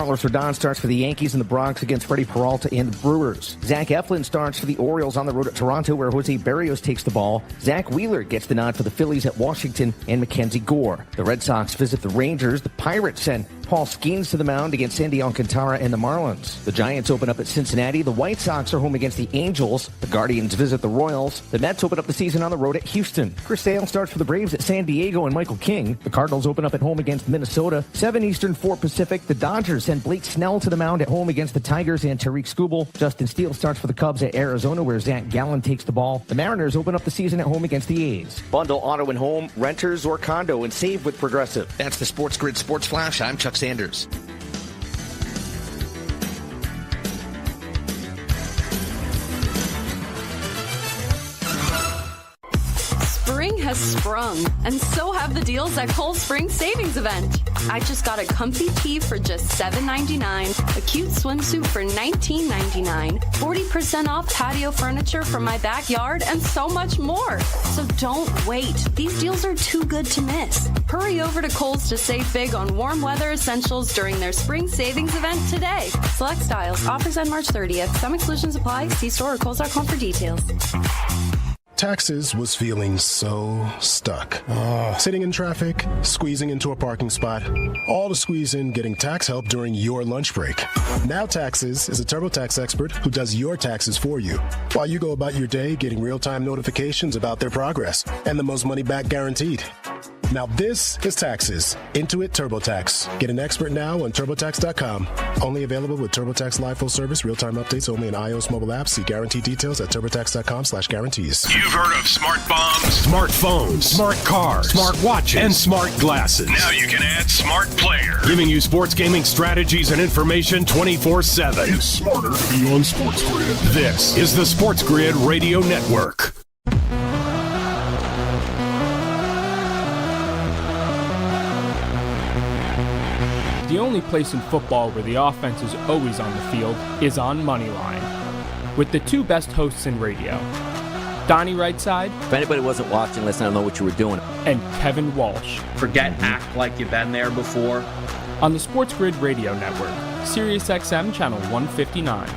Carlos Rodon starts for the Yankees in the Bronx against Freddie Peralta and the Brewers. Zach Eflin starts for the Orioles on the road at Toronto, where Jose Berrios takes the ball. Zach Wheeler gets the nod for the Phillies at Washington, and Mackenzie Gore. The Red Sox visit the Rangers. The Pirates send Paul Skeens to the mound against Sandy Alcantara and the Marlins. The Giants open up at Cincinnati. The White Sox are home against the Angels. The Guardians visit the Royals. The Mets open up the season on the road at Houston. Chris Sale starts for the Braves at San Diego and Michael King. The Cardinals open up at home against Minnesota. 7 Eastern, 4 Pacific. The Dodgers send Blake Snell to the mound at home against the Tigers and Tariq Skubal. Justin Steele starts for the Cubs at Arizona, where Zach Gallen takes the ball. The Mariners open up the season at home against the A's. Bundle auto and home, renters or condo, and save with Progressive. That's the SportsGrid Sports Flash. I'm Chuck Sanders. Spring has sprung, and so have the deals at Cold Spring Savings Event. I just got a comfy tee for just $7.99, a cute swimsuit for $19.99, 40% off patio furniture for my backyard, and so much more. So don't wait. These deals are too good to miss. Hurry over to Kohl's to save big on warm weather essentials during their Spring Savings Event today. Select styles. Offers end March 30th. Some exclusions apply. See store or kohls.com for details. Taxes was feeling so stuck. Sitting in traffic, squeezing into a parking spot, all to squeeze in getting tax help during your lunch break. Now Taxes is a TurboTax expert who does your taxes for you, while you go about your day getting real-time notifications about their progress and the most money back guaranteed. Now this is Taxes. Intuit TurboTax. Get an expert now on TurboTax.com. Only available with TurboTax Live Full Service. Real-time updates only in iOS mobile apps. See guarantee details at TurboTax.com/guarantees. You've heard of smart bombs, smartphones, smart cars, smart watches, and smart glasses. Now you can add smart player, giving you sports gaming strategies and information 24/7. It's smarter to be on SportsGrid. This is the SportsGrid Radio Network. The only place in football where the offense is always on the field is on Moneyline. With the two best hosts in radio, Donnie Rightside. If anybody wasn't watching last night, I don't know what you were doing. And Kevin Walsh. Forget act like you've been there before. On the SportsGrid Radio Network, SiriusXM Channel 159.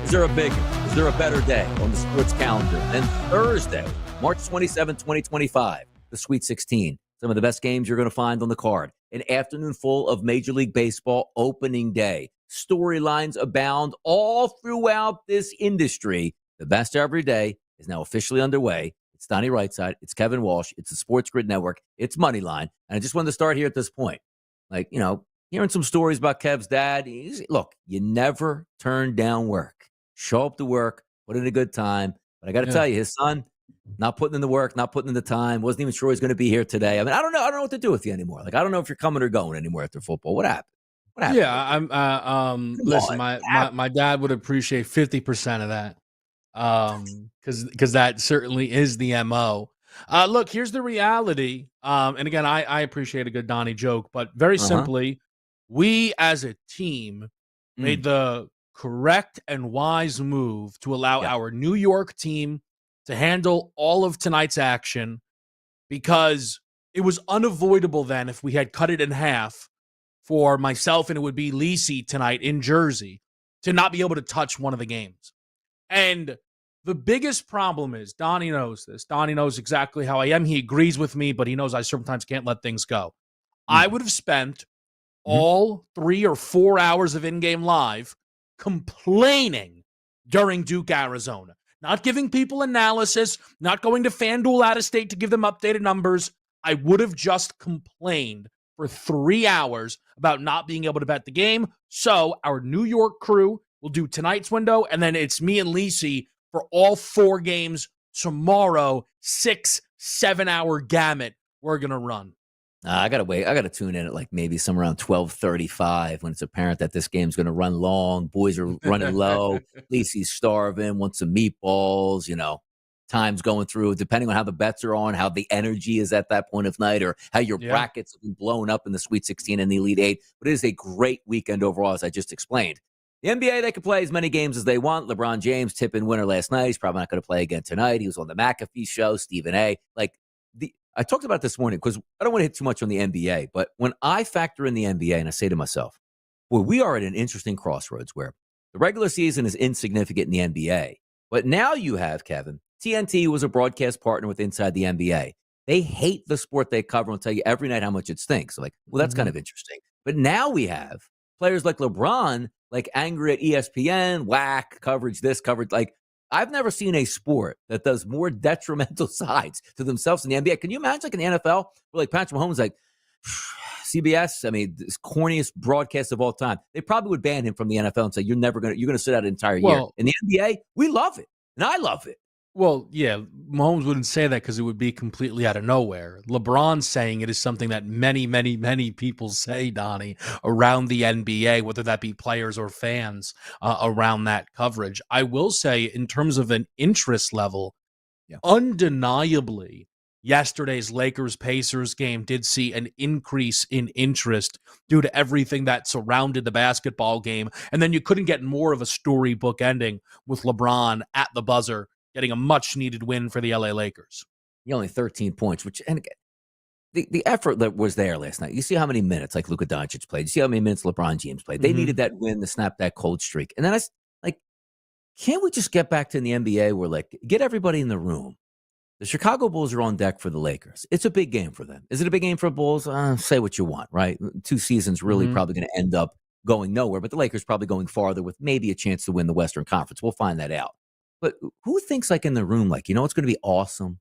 Is there a better day on the sports calendar than Thursday, March 27, 2025, the Sweet 16? Some of the best games you're going to find on the card. An afternoon full of Major League Baseball opening day. Storylines abound all throughout this industry. The best every day is now officially underway. It's Donnie Rightside. It's Kevin Walsh. It's the SportsGrid Network. It's Moneyline. And I just wanted to start here at this point. Like, you know, hearing some stories about Kev's dad. Look, you never turn down work. Show up to work, put in a good time. But I got to tell you, his son, not putting in the work, not putting in the time, wasn't even sure he's going to be here today. I mean, I don't know what to do with you anymore. Like, I don't know if you're coming or going anymore after football. What happened? Yeah, listen, my dad would appreciate 50% of that. Because that certainly is the MO. Look, here's the reality. And again, I appreciate a good Donnie joke, but very simply, we as a team made the correct and wise move to allow our New York team to handle all of tonight's action, because it was unavoidable then if we had cut it in half for myself and it would be Lisi tonight in Jersey to not be able to touch one of the games. And the biggest problem is, Donnie knows this. Donnie knows exactly how I am. He agrees with me, but he knows I sometimes can't let things go. I would have spent all 3 or 4 hours of in-game live complaining during Duke, Arizona. Not giving people analysis, not going to FanDuel out of state to give them updated numbers. I would have just complained for 3 hours about not being able to bet the game. So our New York crew will do tonight's window, and then it's me and Lisi for all 4 games tomorrow, 6-7 hour gamut we're going to run. I got to wait. I got to tune in at like maybe somewhere around 12:35 when it's apparent that this game's going to run long. Boys are running low. Lisi's starving, wants some meatballs, you know. Time's going through, depending on how the bets are on, how the energy is at that point of night, or how your brackets have been blown up in the Sweet 16 and the Elite 8. But it is a great weekend overall, as I just explained. The NBA, they can play as many games as they want. LeBron James, tip-in winner last night. He's probably not going to play again tonight. He was on the McAfee show, Stephen A. I talked about this morning because I don't want to hit too much on the NBA, but when I factor in the NBA and I say to myself, boy, we are at an interesting crossroads where the regular season is insignificant in the NBA. But now you have, Kevin, TNT was a broadcast partner with Inside the NBA. They hate the sport they cover and tell you every night how much it stinks. So like, well, that's kind of interesting. But now we have players like LeBron, like angry at ESPN, whack, coverage, this, coverage. Like, I've never seen a sport that does more detrimental sides to themselves in the NBA. Can you imagine like in the NFL where like Patrick Mahomes, like CBS, I mean, this corniest broadcast of all time. They probably would ban him from the NFL and say, you're going to sit out an entire year. In the NBA, we love it. And I love it. Well, yeah, Mahomes wouldn't say that because it would be completely out of nowhere. LeBron saying it is something that many, many, many people say, Donnie, around the NBA, whether that be players or fans around that coverage. I will say, in terms of an interest level, undeniably, yesterday's Lakers-Pacers game did see an increase in interest due to everything that surrounded the basketball game. And then you couldn't get more of a storybook ending with LeBron at the buzzer, getting a much-needed win for the LA Lakers. Only 13 points, which, and again, the effort that was there last night. You see how many minutes like Luka Doncic played. You see how many minutes LeBron James played. They needed that win to snap that cold streak. And then I like, can't we just get back to the NBA where, like, get everybody in the room? The Chicago Bulls are on deck for the Lakers. It's a big game for them. Is it a big game for the Bulls? Say what you want, right? 2 seasons really probably going to end up going nowhere, but the Lakers probably going farther with maybe a chance to win the Western Conference. We'll find that out. But who thinks like in the room, like, you know, it's going to be awesome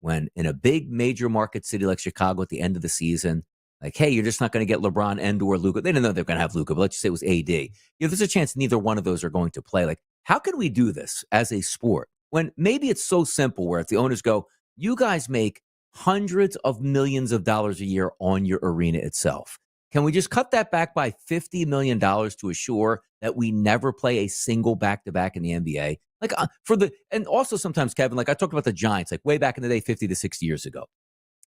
when in a big major market city like Chicago at the end of the season, like, hey, you're just not going to get LeBron and or Luka. They didn't know they're going to have Luka, but let's just say it was AD. There's a chance neither one of those are going to play. Like, how can we do this as a sport when maybe it's so simple where if the owners go, you guys make hundreds of millions of dollars a year on your arena itself. Can we just cut that back by $50 million to assure that we never play a single back-to-back in the NBA? Like and also sometimes, Kevin, like I talked about the Giants, like way back in the day, 50 to 60 years ago.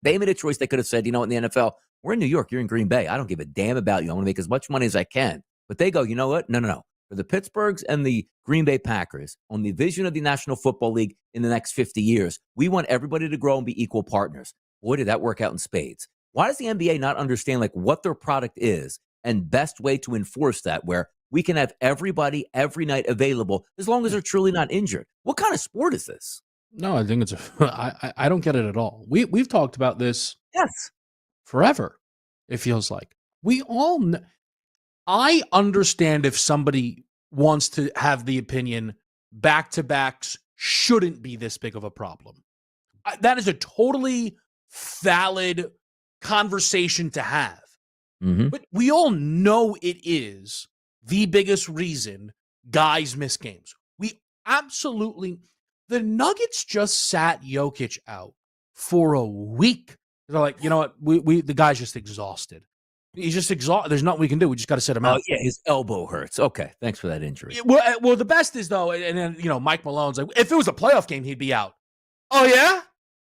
They made a choice. They could have said, you know, in the NFL, we're in New York, you're in Green Bay. I don't give a damn about you. I want to make as much money as I can. But they go, you know what? No. For the Pittsburghs and the Green Bay Packers on the vision of the National Football League in the next 50 years, we want everybody to grow and be equal partners. Boy, did that work out in spades. Why does the NBA not understand like what their product is and best way to enforce that where we can have everybody every night available as long as they're truly not injured? What kind of sport is this? No, I think it's I don't get it at all. We've talked about this forever, it feels like. We all I understand if somebody wants to have the opinion back-to-backs shouldn't be this big of a problem. That is a totally valid conversation to have. But we all know it is the biggest reason guys miss games. We absolutely... The Nuggets just sat Jokic out for a week. They're like, you know what? The guy's just exhausted. He's just exhausted. There's nothing we can do. We just got to sit him out. Oh, yeah, his elbow hurts. Okay, thanks for that injury. Well, the best is, though, and then, you know, Mike Malone's like, if it was a playoff game, he'd be out. Oh, yeah?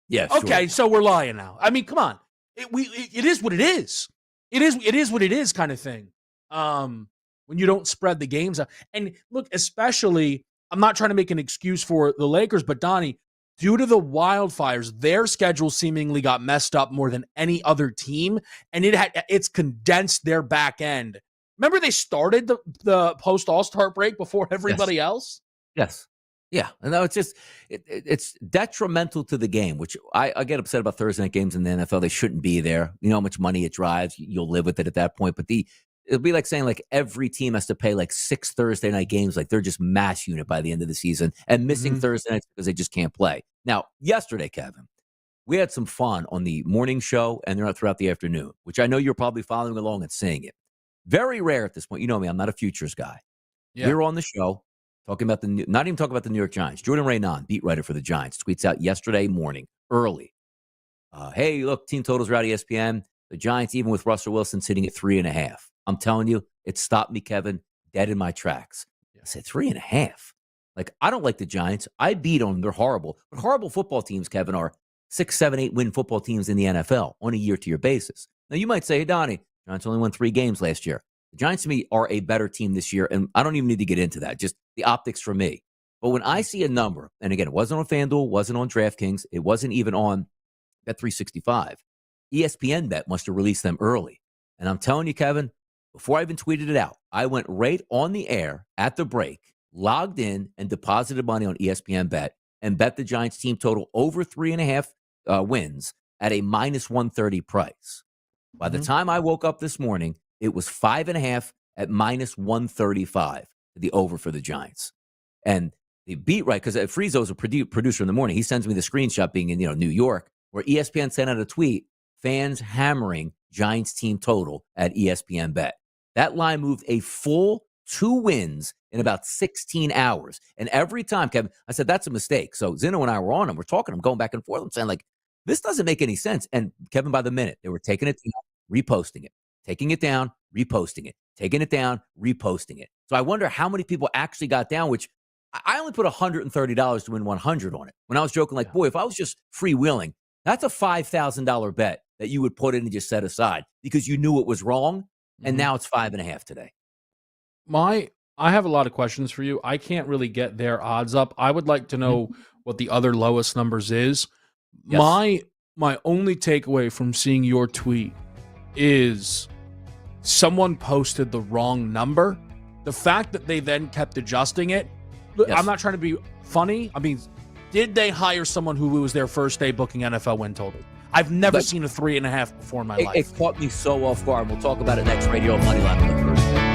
Yeah, okay, sure. So we're lying now. I mean, come on. It is what it is. It is what it is kind of thing. When you don't spread the games out. And look, especially, I'm not trying to make an excuse for the Lakers, but Donnie, due to the wildfires, their schedule seemingly got messed up more than any other team, and it's condensed their back end. Remember they started the post All-Star break before everybody else? Yes. Yeah. And no, it's just it's detrimental to the game, which I get upset about Thursday night games in the NFL. They shouldn't be there. You know how much money it drives. You'll live with it at that point. But it'll be like saying like every team has to pay like 6 Thursday night games. Like they're just mass unit by the end of the season and missing Thursday nights because they just can't play. Now, yesterday, Kevin, we had some fun on the morning show and throughout the afternoon, which I know you're probably following along and seeing it. Very rare at this point. You know me, I'm not a futures guy. Yeah. We were on the show talking about not even talking about the New York Giants. Jordan Raynon, beat writer for the Giants, tweets out yesterday morning, early. Hey, look, team totals are out ESPN. The Giants, even with Russell Wilson sitting at 3.5. I'm telling you, it stopped me, Kevin, dead in my tracks. I said 3.5. Like, I don't like the Giants. I beat them. They're horrible. But horrible football teams, Kevin, are 6, 7, 8 win football teams in the NFL on a year-to-year basis. Now, you might say, hey, Donnie, Giants only won 3 games last year. The Giants, to me, are a better team this year, and I don't even need to get into that. Just the optics for me. But when I see a number, and again, it wasn't on FanDuel, wasn't on DraftKings, it wasn't even on Bet365. ESPN Bet must have released them early. And I'm telling you, Kevin, before I even tweeted it out, I went right on the air at the break, logged in, and deposited money on ESPN Bet and bet the Giants team total over 3.5 wins at a minus 130 price. By the time I woke up this morning, it was 5.5 at minus 135, the over for the Giants. And the beat right, because Friezo is a producer in the morning. He sends me the screenshot being in New York, where ESPN sent out a tweet, fans hammering Giants team total at ESPN Bet. That line moved a full 2 wins in about 16 hours. And every time, Kevin, I said, that's a mistake. So Zeno and I were on him. We're talking, I'm going back and forth. I'm saying, like, this doesn't make any sense. And Kevin, by the minute, they were taking it down, reposting it, taking it down, reposting it, taking it down, reposting it. So I wonder how many people actually got down, which I only put $130 to win 100 on it. When I was joking, like, boy, if I was just freewheeling, that's a $5,000 bet that you would put in and just set aside because you knew it was wrong. And now it's 5.5 today. I have a lot of questions for you. I can't really get their odds up. I would like to know what the other lowest numbers is. Yes. My only takeaway from seeing your tweet is someone posted the wrong number. The fact that they then kept adjusting it, I'm not trying to be funny. I mean, did they hire someone who was their first day booking NFL win total? I've never seen a 3.5 before in my life. It caught me so off guard. We'll talk about it next Radio Moneyline for the first day.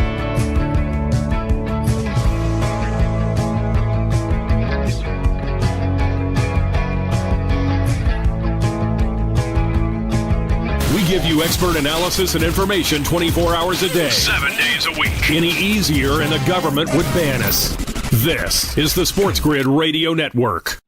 We give you expert analysis and information 24 hours a day, 7 days a week. Any easier and the government would ban us. This is the SportsGrid Radio Network.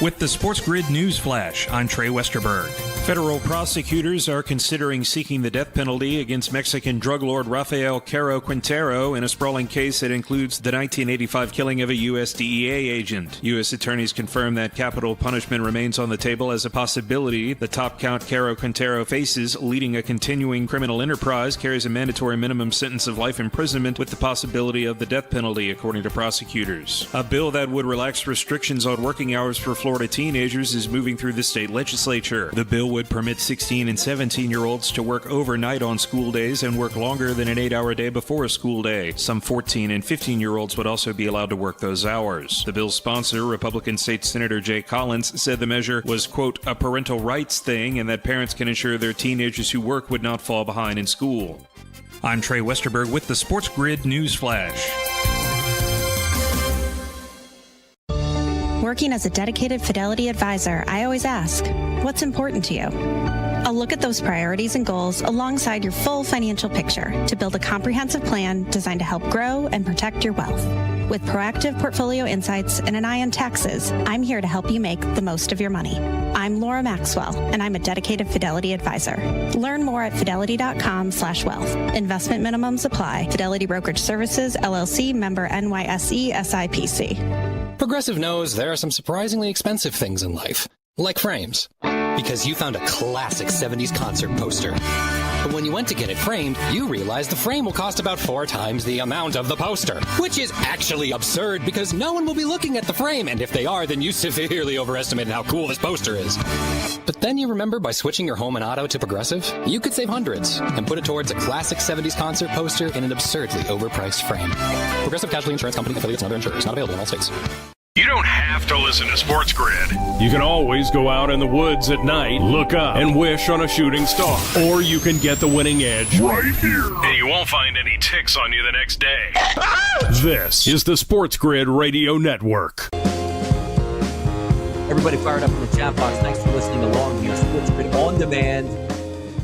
With the SportsGrid News Flash, I'm Trey Westerberg. Federal prosecutors are considering seeking the death penalty against Mexican drug lord Rafael Caro Quintero in a sprawling case that includes the 1985 killing of a U.S. DEA agent. U.S. attorneys confirm that capital punishment remains on the table as a possibility. The top count Caro Quintero faces, leading a continuing criminal enterprise, carries a mandatory minimum sentence of life imprisonment with the possibility of the death penalty, according to prosecutors. A bill that would relax restrictions on working hours for Florida teenagers is moving through the state legislature. The bill would permit 16 and 17-year-olds to work overnight on school days and work longer than an 8-hour day before a school day. Some 14 and 15-year-olds would also be allowed to work those hours. The bill's sponsor, Republican State Senator Jay Collins, said the measure was, quote, a parental rights thing and that parents can ensure their teenagers who work would not fall behind in school. I'm Trey Westerberg with the SportsGrid News Flash. Working as a dedicated Fidelity advisor, I always ask, what's important to you? I'll look at those priorities and goals alongside your full financial picture to build a comprehensive plan designed to help grow and protect your wealth. With proactive portfolio insights and an eye on taxes, I'm here to help you make the most of your money. I'm Laura Maxwell, and I'm a dedicated Fidelity advisor. Learn more at fidelity.com/wealth. Investment minimums apply. Fidelity Brokerage Services, LLC, member NYSE, SIPC. Progressive knows there are some surprisingly expensive things in life, like frames. Because you found a classic 70s concert poster. But when you went to get it framed, you realized the frame will cost about 4 times the amount of the poster. Which is actually absurd because no one will be looking at the frame, and if they are, then you severely overestimated how cool this poster is. But then you remember by switching your home and auto to Progressive, you could save hundreds and put it towards a classic 70s concert poster in an absurdly overpriced frame. Progressive Casualty Insurance Company, affiliates, and other insurers. Not available in all states. You don't have to listen to SportsGrid. You can always go out in the woods at night, look up, and wish on a shooting star. Or you can get the winning edge right here. And you won't find any ticks on you the next day. This is the SportsGrid Radio Network. Everybody fired up in the chat box. Thanks for listening along here. SportsGrid on demand.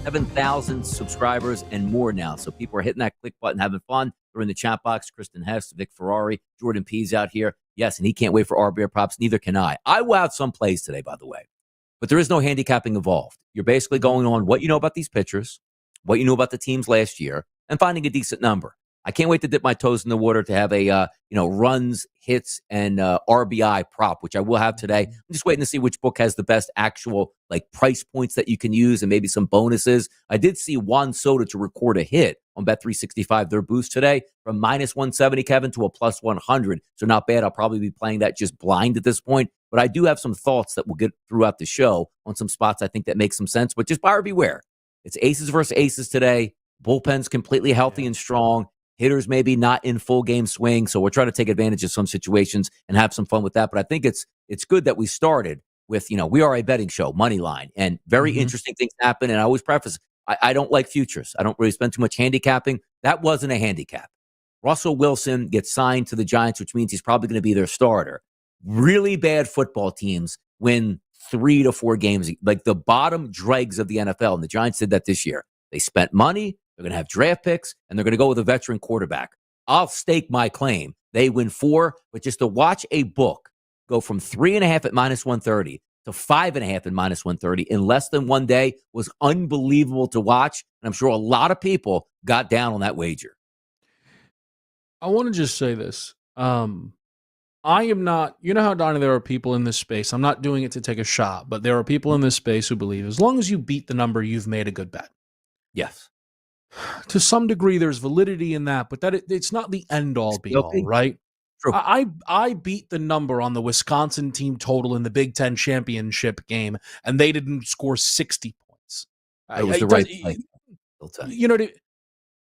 7,000 subscribers and more now. So people are hitting that click button, having fun. They're in the chat box. Kristen Hess, Vic Ferrari, Jordan P's out here. Yes, and he can't wait for our beer props. Neither can I. I will out some plays today, by the way. But there is no handicapping involved. You're basically going on what you know about these pitchers, what you know about the teams last year, and finding a decent number. I can't wait to dip my toes in the water to have a runs, hits, and RBI prop, which I will have today. I'm just waiting to see which book has the best actual price points that you can use and maybe some bonuses. I did see Juan Soto to record a hit on Bet365, their boost today from minus 170, Kevin, to a plus 100. So not bad. I'll probably be playing that just blind at this point. But I do have some thoughts that we'll get throughout the show on some spots I think that make some sense. But just buyer beware. It's aces versus aces today. Bullpen's completely healthy and strong. Hitters maybe not in full game swing. So we're trying to take advantage of some situations and have some fun with that. But I think it's good that we started with, we are a betting show, Moneyline, and very interesting things happen. And I always preface, I don't like futures. I don't really spend too much handicapping. That wasn't a handicap. Russell Wilson gets signed to the Giants, which means he's probably going to be their starter. Really bad football teams win 3 to 4 games, like the bottom dregs of the NFL. And the Giants did that this year. They spent money. They're going to have draft picks, and they're going to go with a veteran quarterback. I'll stake my claim. They win 4, but just to watch a book go from 3.5 at -130 to 5.5 at -130 in less than 1 day was unbelievable to watch. And I'm sure a lot of people got down on that wager. I want to just say this. I am not, how, Donnie, there are people in this space. I'm not doing it to take a shot, but there are people in this space who believe as long as you beat the number, you've made a good bet. Yes. To some degree, there's validity in that, but it's not the end all be all, right? True. I beat the number on the Wisconsin team total in the Big Ten championship game, and they didn't score 60 points. It was the right play.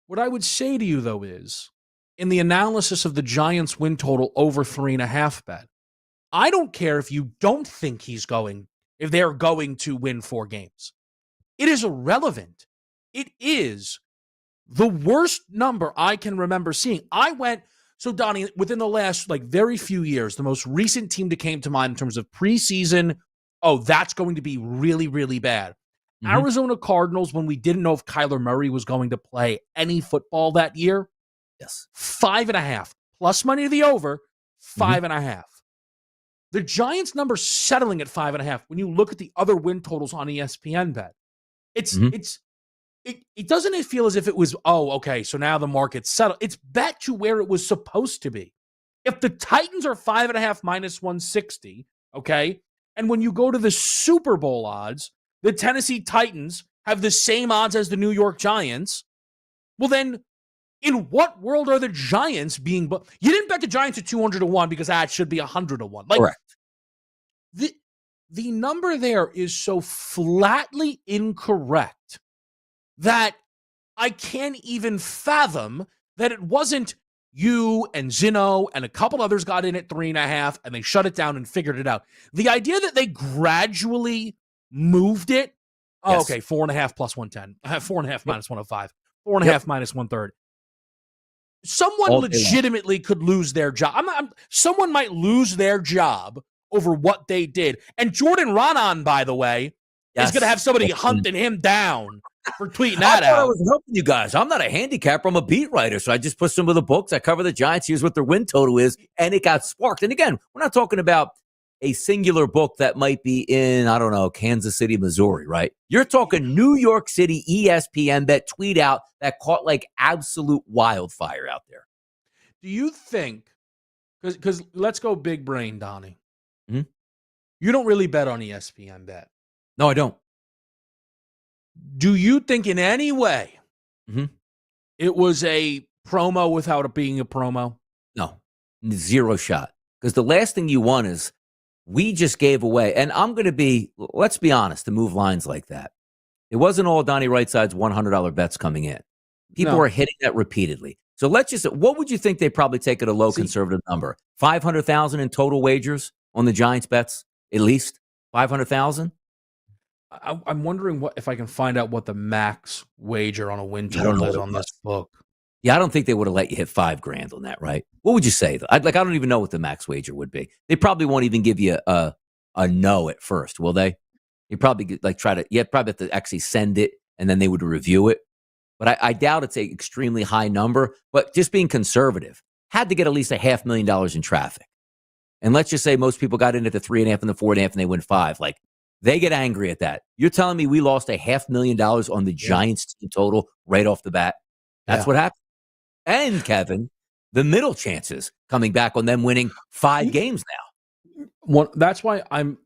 What I would say to you, though, is in the analysis of the Giants win total over 3.5 bet, I don't care if you don't think if they're going to win 4 games. It is irrelevant. It is the worst number I can remember seeing. So Donnie, within the last very few years, the most recent team that came to mind in terms of preseason, that's going to be really, really bad. Arizona Cardinals, when we didn't know if Kyler Murray was going to play any football that year. Yes. 5.5 plus money to the over, 5.5. The Giants number settling at 5.5. When you look at the other win totals on ESPN bet, it doesn't feel as if it was, okay, so now the market's settled. It's bet to where it was supposed to be. If the Titans are 5.5 -160, okay, and when you go to the Super Bowl odds, the Tennessee Titans have the same odds as the New York Giants, well then, in what world are the Giants being? You didn't bet the Giants at 200-1 because it should be 100-1. Correct. The number there is so flatly incorrect that I can't even fathom that it wasn't you and Zeno and a couple others got in at 3.5 and they shut it down and figured it out. The idea that they gradually moved it. Yes. Okay, 4.5 plus 110. 4.5 minus 105. 4.5 minus 130. Someone legitimately could lose their job. Someone might lose their job over what they did. And Jordan Ronan, by the way, is going to have somebody hunting him down for tweeting that out. I was helping you guys. I'm not a handicapper. I'm a beat writer. So I just put some of the books. I cover the Giants. Here's what their win total is. And it got sparked. And again, we're not talking about a singular book that might be in, I don't know, Kansas City, Missouri, right? You're talking New York City ESPN bet tweet out that caught absolute wildfire out there. Do you think, because let's go big brain, Donnie. Mm-hmm. You don't really bet on ESPN bet. No, I don't. Do you think in any way it was a promo without it being a promo? No, 0 shot. Because the last thing you want is we just gave away, and I'm going to let's be honest, to move lines like that. It wasn't all Donnie Right-Side's $100 bets coming in. People are hitting that repeatedly. So let's just, what would you think they probably take at a low conservative number? 500,000 in total wagers on the Giants bets? At least 500,000? I'm wondering if I can find out what the max wager on a win total is on this book. Yeah, I don't think they would have let you hit $5,000 on that, right? What would you say? I don't even know what the max wager would be. They probably won't even give you a no at first, will they? You probably probably have to actually send it and then they would review it. But I doubt it's an extremely high number. But just being conservative, had to get at least $500,000 in traffic. And let's just say most people got in at the 3.5 and the 4.5 and they win 5. They get angry at that. You're telling me we lost $500,000 on the Giants team total right off the bat? That's what happened. And Kevin, the middle chances coming back on them winning 5 games now. That's why I'm.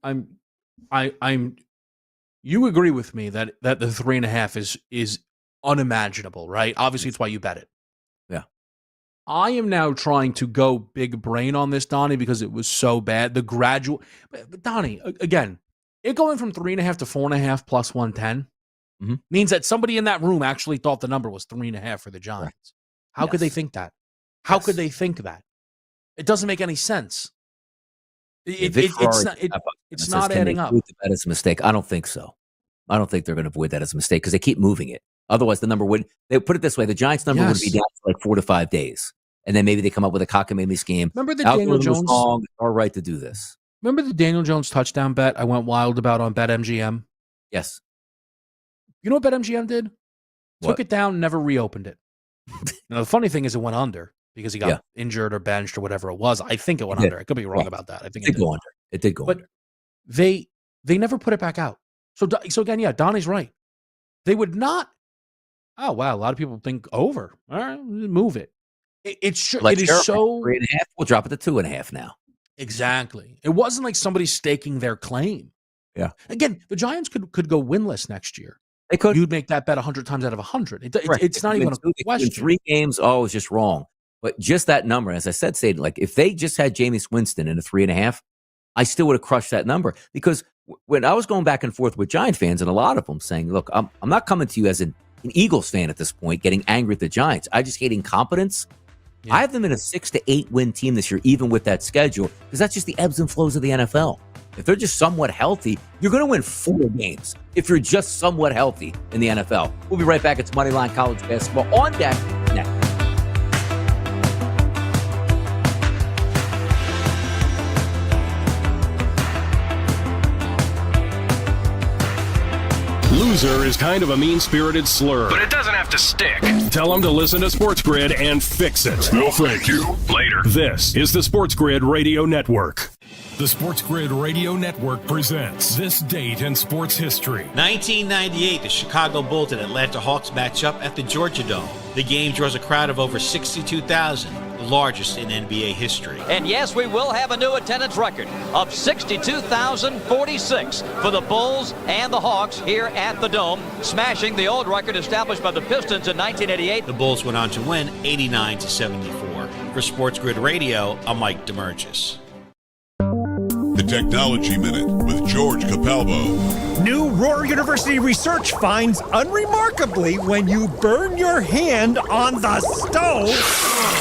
You agree with me that the 3.5 is unimaginable, right? Obviously, it's why you bet it. Yeah. I am now trying to go big brain on this, Donnie, because it was so bad. The gradual, but Donnie, again, it going from 3.5 to 4.5 plus 110. means that somebody in that room actually thought the number was 3.5 for the Giants. Right. How could they think that? How could they think that? It doesn't make any sense. It's not adding up. Avoid the bet as a mistake? I don't think so. I don't think they're going to avoid that as a mistake because they keep moving it. Otherwise, the number would. They put it this way: the Giants' number would be down for like 4 to 5 days, and then maybe they come up with a cockamamie scheme. Remember the Daniel Jones? All right to do this. Remember the Daniel Jones touchdown bet I went wild about on BetMGM? Yes. You know what BetMGM did? Took it down, never reopened it. Now the funny thing is, it went under because he got injured or benched or whatever it was. I think it went under. I could be wrong about that. I think it did go under. It did go but under. They never put it back out. So again, Donnie's right. They would not. Oh wow, a lot of people think over. All right, move it. It is so 3.5. We'll drop it to 2.5 now. Exactly. It wasn't like somebody staking their claim. Yeah. Again, the Giants could go winless next year. They could. You'd make that bet 100 times out of 100. It's not even a question. 3 games. Oh, it's just wrong. But just that number, as I said, like if they just had Jameis Winston in a 3.5, I still would have crushed that number because when I was going back and forth with Giant fans and a lot of them saying, look, I'm not coming to you as an Eagles fan at this point, getting angry at the Giants. I just hate incompetence. Yeah. I have them in a 6 to 8 win team this year, even with that schedule, because that's just the ebbs and flows of the NFL. If they're just somewhat healthy, you're going to win 4 games if you're just somewhat healthy in the NFL. We'll be right back. It's Moneyline College Basketball on deck next. Loser is kind of a mean-spirited slur. But it doesn't have to stick. Tell them to listen to SportsGrid and fix it. No, thank you. Later. This is the SportsGrid Radio Network. The SportsGrid Radio Network presents This Date in Sports History. 1998, the Chicago Bulls and Atlanta Hawks match up at the Georgia Dome. The game draws a crowd of over 62,000, the largest in NBA history. And yes, we will have a new attendance record of 62,046 for the Bulls and the Hawks here at the Dome, smashing the old record established by the Pistons in 1988. The Bulls went on to win 89-74. For SportsGrid Radio, I'm Mike DeMurgis. The Technology Minute with George Capalbo. New Roar University research finds unremarkably when you burn your hand on the stove,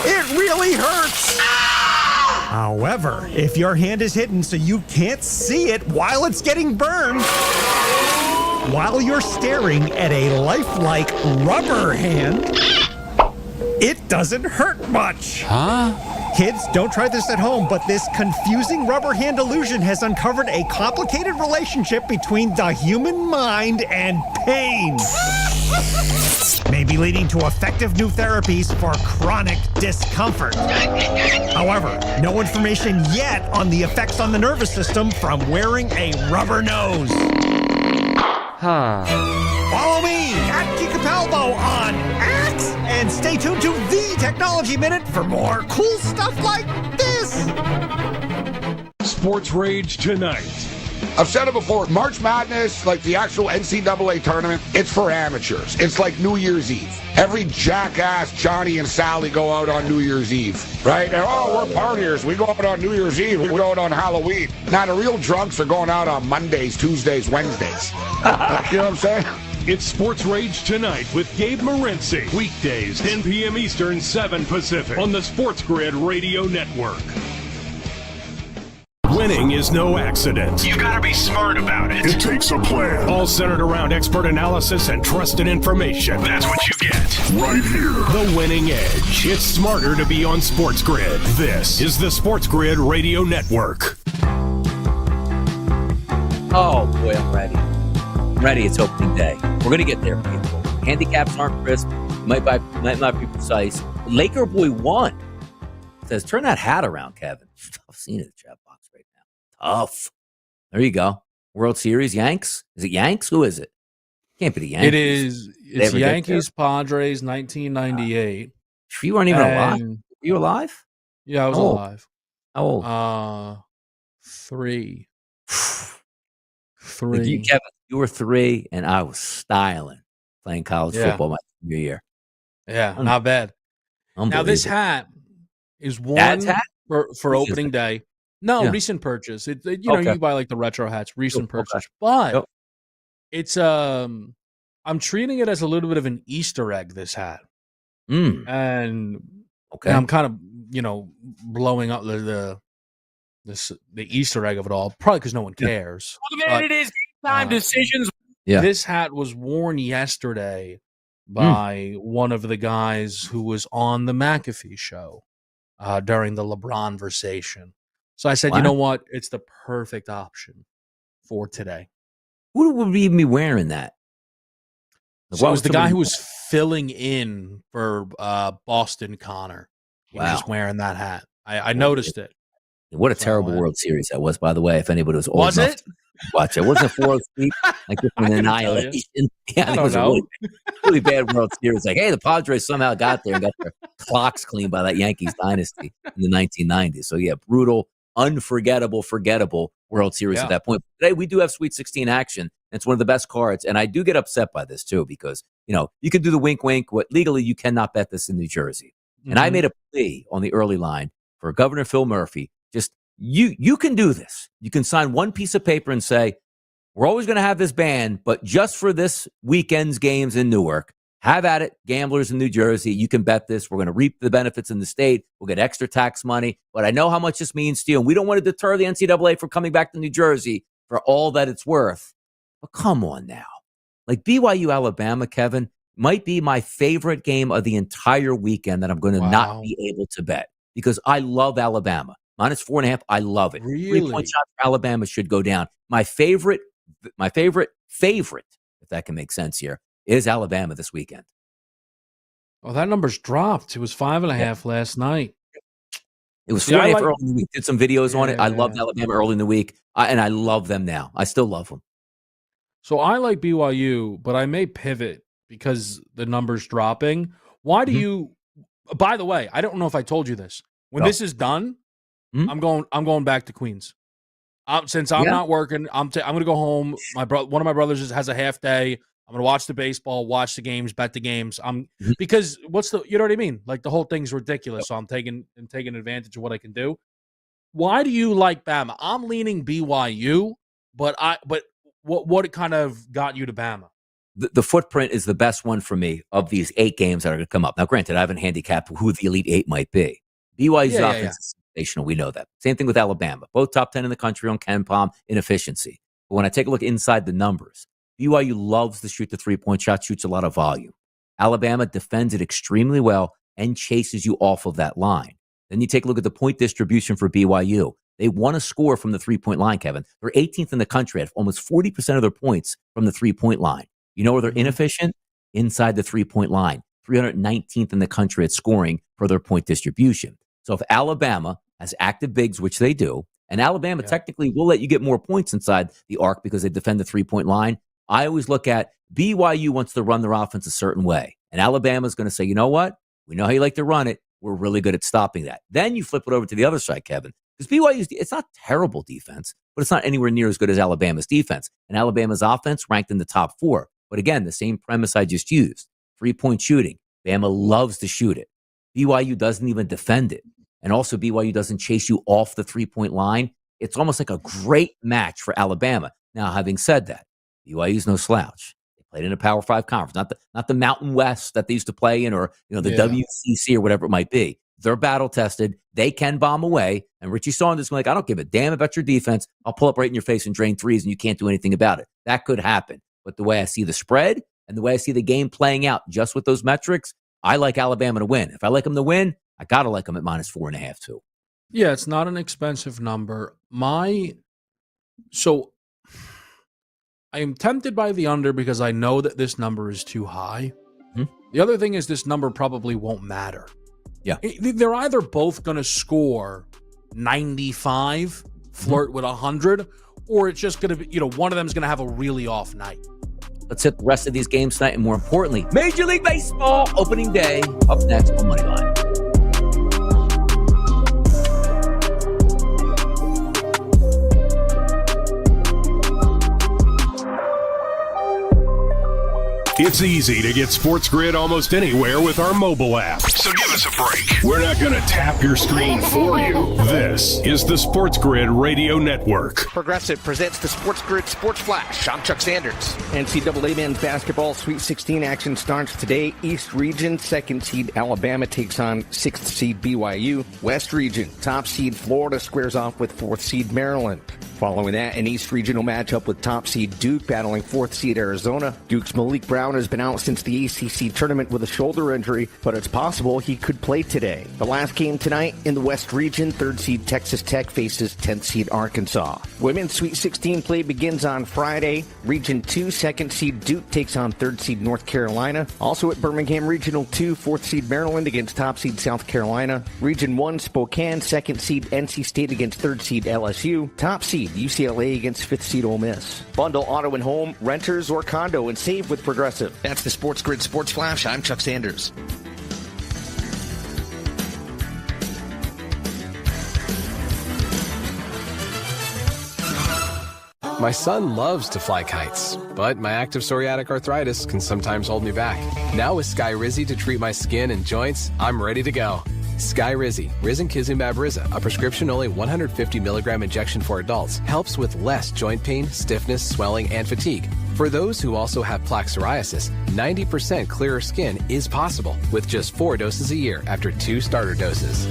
it really hurts. However, if your hand is hidden so you can't see it while it's getting burned, while you're staring at a lifelike rubber hand, it doesn't hurt much. Huh? Kids, don't try this at home, but this confusing rubber hand illusion has uncovered a complicated relationship between the human mind and pain. Maybe leading to effective new therapies for chronic discomfort. However, no information yet on the effects on the nervous system from wearing a rubber nose. Follow me at George Capalbo on X, and stay tuned to The Technology Minute for more cool stuff like this. Sports Rage tonight. I've said it before, March Madness, like the actual NCAA tournament, it's for amateurs. It's like New Year's Eve. Every jackass, Johnny and Sally go out on New Year's Eve, right? And, we're partiers. We go out on New Year's Eve. We go out on Halloween. Now, the real drunks are going out on Mondays, Tuesdays, Wednesdays. You know what I'm saying? It's Sports Rage tonight with Gabe Morency. Weekdays, 10 p.m. Eastern, 7 Pacific on the SportsGrid Radio Network. Winning is no accident. You gotta be smart about it. It takes a plan. All centered around expert analysis and trusted information. That's what you get. Right here. The Winning Edge. It's smarter to be on SportsGrid. This is the SportsGrid Radio Network. Oh, boy, I'm ready. I'm ready. It's opening day. We're going to get there, people. Handicaps aren't crisp. Might not be precise. Laker Boy 1 says, turn that hat around, Kevin. I've seen it in the chat box right now. Tough. There you go. World Series, Yanks? Is it Yanks? Who is it? Can't be the Yankees. It is. It's Yankees, Padres, 1998. You weren't even alive. Were you alive? Yeah, I was alive. How old? 3. 3. Kevin, you were 3, and I was styling playing college football my senior year. Yeah, not bad. Now, this hat is one for opening day. No, recent purchase. You buy like the retro hats, recent purchase. But it's I'm treating it as a little bit of an Easter egg, this hat. And okay, I'm kind of, blowing up the Easter egg of it all, probably because no one cares. It is game time decisions. Yeah. This hat was worn yesterday by one of the guys who was on the McAfee show during the LeBron versation. So I said, you know what? It's the perfect option for today. Who would even be wearing that? So it was the guy who was filling in for Boston Connor. He was just wearing that hat. I noticed it. What a terrible World Series that was, by the way, if anybody was old enough to watch it. It wasn't 4 sweep, like this an annihilation. Yeah, it was a really bad World Series. Like, hey, the Padres somehow got there and got their clocks cleaned by that Yankees dynasty in the 1990s. So, yeah, brutal, unforgettable, forgettable World Series at that point. Today, we do have Sweet 16 action. It's one of the best cards, and I do get upset by this, too, because, you can do the wink-wink. Legally, you cannot bet this in New Jersey. And I made a plea on the early line for Governor Phil Murphy. Just, you can do this. You can sign one piece of paper and say, we're always going to have this ban, but just for this weekend's games in Newark, have at it, gamblers in New Jersey. You can bet this. We're going to reap the benefits in the state. We'll get extra tax money. But I know how much this means to you, and we don't want to deter the NCAA from coming back to New Jersey for all that it's worth. But come on now. Like BYU, Alabama, Kevin, might be my favorite game of the entire weekend that I'm going to not be able to bet because I love Alabama. -4.5, I love it. Really? 3-point shot for Alabama should go down. My favorite, if that can make sense here, is Alabama this weekend. Oh, that number's dropped. It was 5.5 last night. It was 4.5 early in the week. Did some videos on it. I loved Alabama early in the week, and I love them now. I still love them. So I like BYU, but I may pivot because the number's dropping. Why do you? By the way, I don't know if I told you this. When this is done, I'm going back to Queens. Since I'm not working, I'm going to go home. One of my brothers has a half day. I'm going to watch the baseball, watch the games, bet the games. Because you know what I mean? Like the whole thing's ridiculous. So I'm taking advantage of what I can do. Why do you like Bama? I'm leaning BYU, but what kind of got you to Bama? The footprint is the best one for me of these 8 games that are going to come up. Now, granted, I haven't handicapped who the Elite 8 might be. BYU's offense is sensational. We know that. Same thing with Alabama. Both top 10 in the country on KenPom in efficiency. But when I take a look inside the numbers, BYU loves to shoot the 3-point shot, shoots a lot of volume. Alabama defends it extremely well and chases you off of that line. Then you take a look at the point distribution for BYU. They want to score from the 3-point line, Kevin. They're 18th in the country at almost 40% of their points from the 3-point line. You know where they're inefficient? Inside the 3-point line. 319th in the country at scoring for their point distribution. So if Alabama has active bigs, which they do, and Alabama technically will let you get more points inside the arc because they defend the 3-point line, I always look at BYU wants to run their offense a certain way. And Alabama's going to say, you know what? We know how you like to run it. We're really good at stopping that. Then you flip it over to the other side, Kevin. Because BYU's, it's not terrible defense, but it's not anywhere near as good as Alabama's defense. And Alabama's offense ranked in the top 4. But again, the same premise I just used. 3-point shooting. Bama loves to shoot it. BYU doesn't even defend it. And also BYU doesn't chase you off the 3-point line. It's almost like a great match for Alabama. Now, having said that, BYU's no slouch. They played in a Power 5 conference, not the Mountain West that they used to play in or the WCC or whatever it might be. They're battle tested. They can bomb away. And Richie Saunders is like, I don't give a damn about your defense. I'll pull up right in your face and drain threes and you can't do anything about it. That could happen. But the way I see the spread and the way I see the game playing out just with those metrics, I like Alabama to win. If I like them to win, I got to like them at -4.5 too. Yeah, it's not an expensive number. So I am tempted by the under because I know that this number is too high. The other thing is this number probably won't matter. Yeah. They're either both going to score 95, flirt with 100, or it's just going to be, one of them is going to have a really off night. Let's hit the rest of these games tonight. And more importantly, Major League Baseball opening day up next on Moneyline. It's easy to get SportsGrid almost anywhere with our mobile app. So give us a break. We're not going to tap your screen for you. This is the SportsGrid Radio Network. Progressive presents the SportsGrid Sports Flash. I'm Chuck Sanders. NCAA men's basketball Sweet 16 action starts today. East Region, 2nd seed Alabama takes on 6th seed BYU. West Region, top seed Florida squares off with 4th seed Maryland. Following that, an East Regional matchup with top seed Duke battling 4th seed Arizona. Duke's Malik Brown has been out since the ACC tournament with a shoulder injury, but it's possible he could play today. The last game tonight in the West Region, 3rd seed Texas Tech faces 10th seed Arkansas. Women's Sweet 16 play begins on Friday. Region 2, 2nd seed Duke takes on 3rd seed North Carolina. Also at Birmingham Regional 2, 4th seed Maryland against top seed South Carolina. Region 1, Spokane, 2nd seed NC State against 3rd seed LSU. Top seed UCLA against 5th seed Ole Miss. Bundle auto and home, renters, or condo and save with Progressive. That's the SportsGrid Sports Flash. I'm Chuck Sanders. My son loves to fly kites, but my active psoriatic arthritis can sometimes hold me back. Now with Skyrizi to treat my skin and joints, I'm ready to go. Skyrizi, risankizumab Riza, a prescription-only 150 milligram injection for adults, helps with less joint pain, stiffness, swelling, and fatigue. For those who also have plaque psoriasis, 90% clearer skin is possible with just 4 doses a year after 2 starter doses.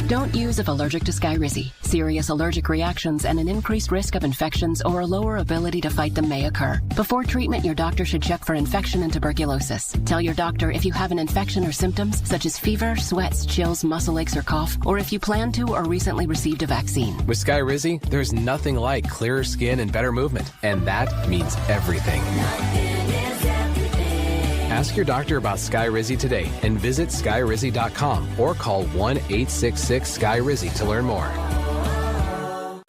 Don't use if allergic to Skyrizi. Serious allergic reactions and an increased risk of infections or a lower ability to fight them may occur. Before treatment, your doctor should check for infection and tuberculosis. Tell your doctor if you have an infection or symptoms such as fever, sweats, chills, muscle aches, or cough, or if you plan to or recently received a vaccine. With Skyrizi, there's nothing like clearer skin and better movement, and that means everything. Ask your doctor about Skyrizi today and visit skyrizi.com or call 1-866-SKYRIZI to learn more.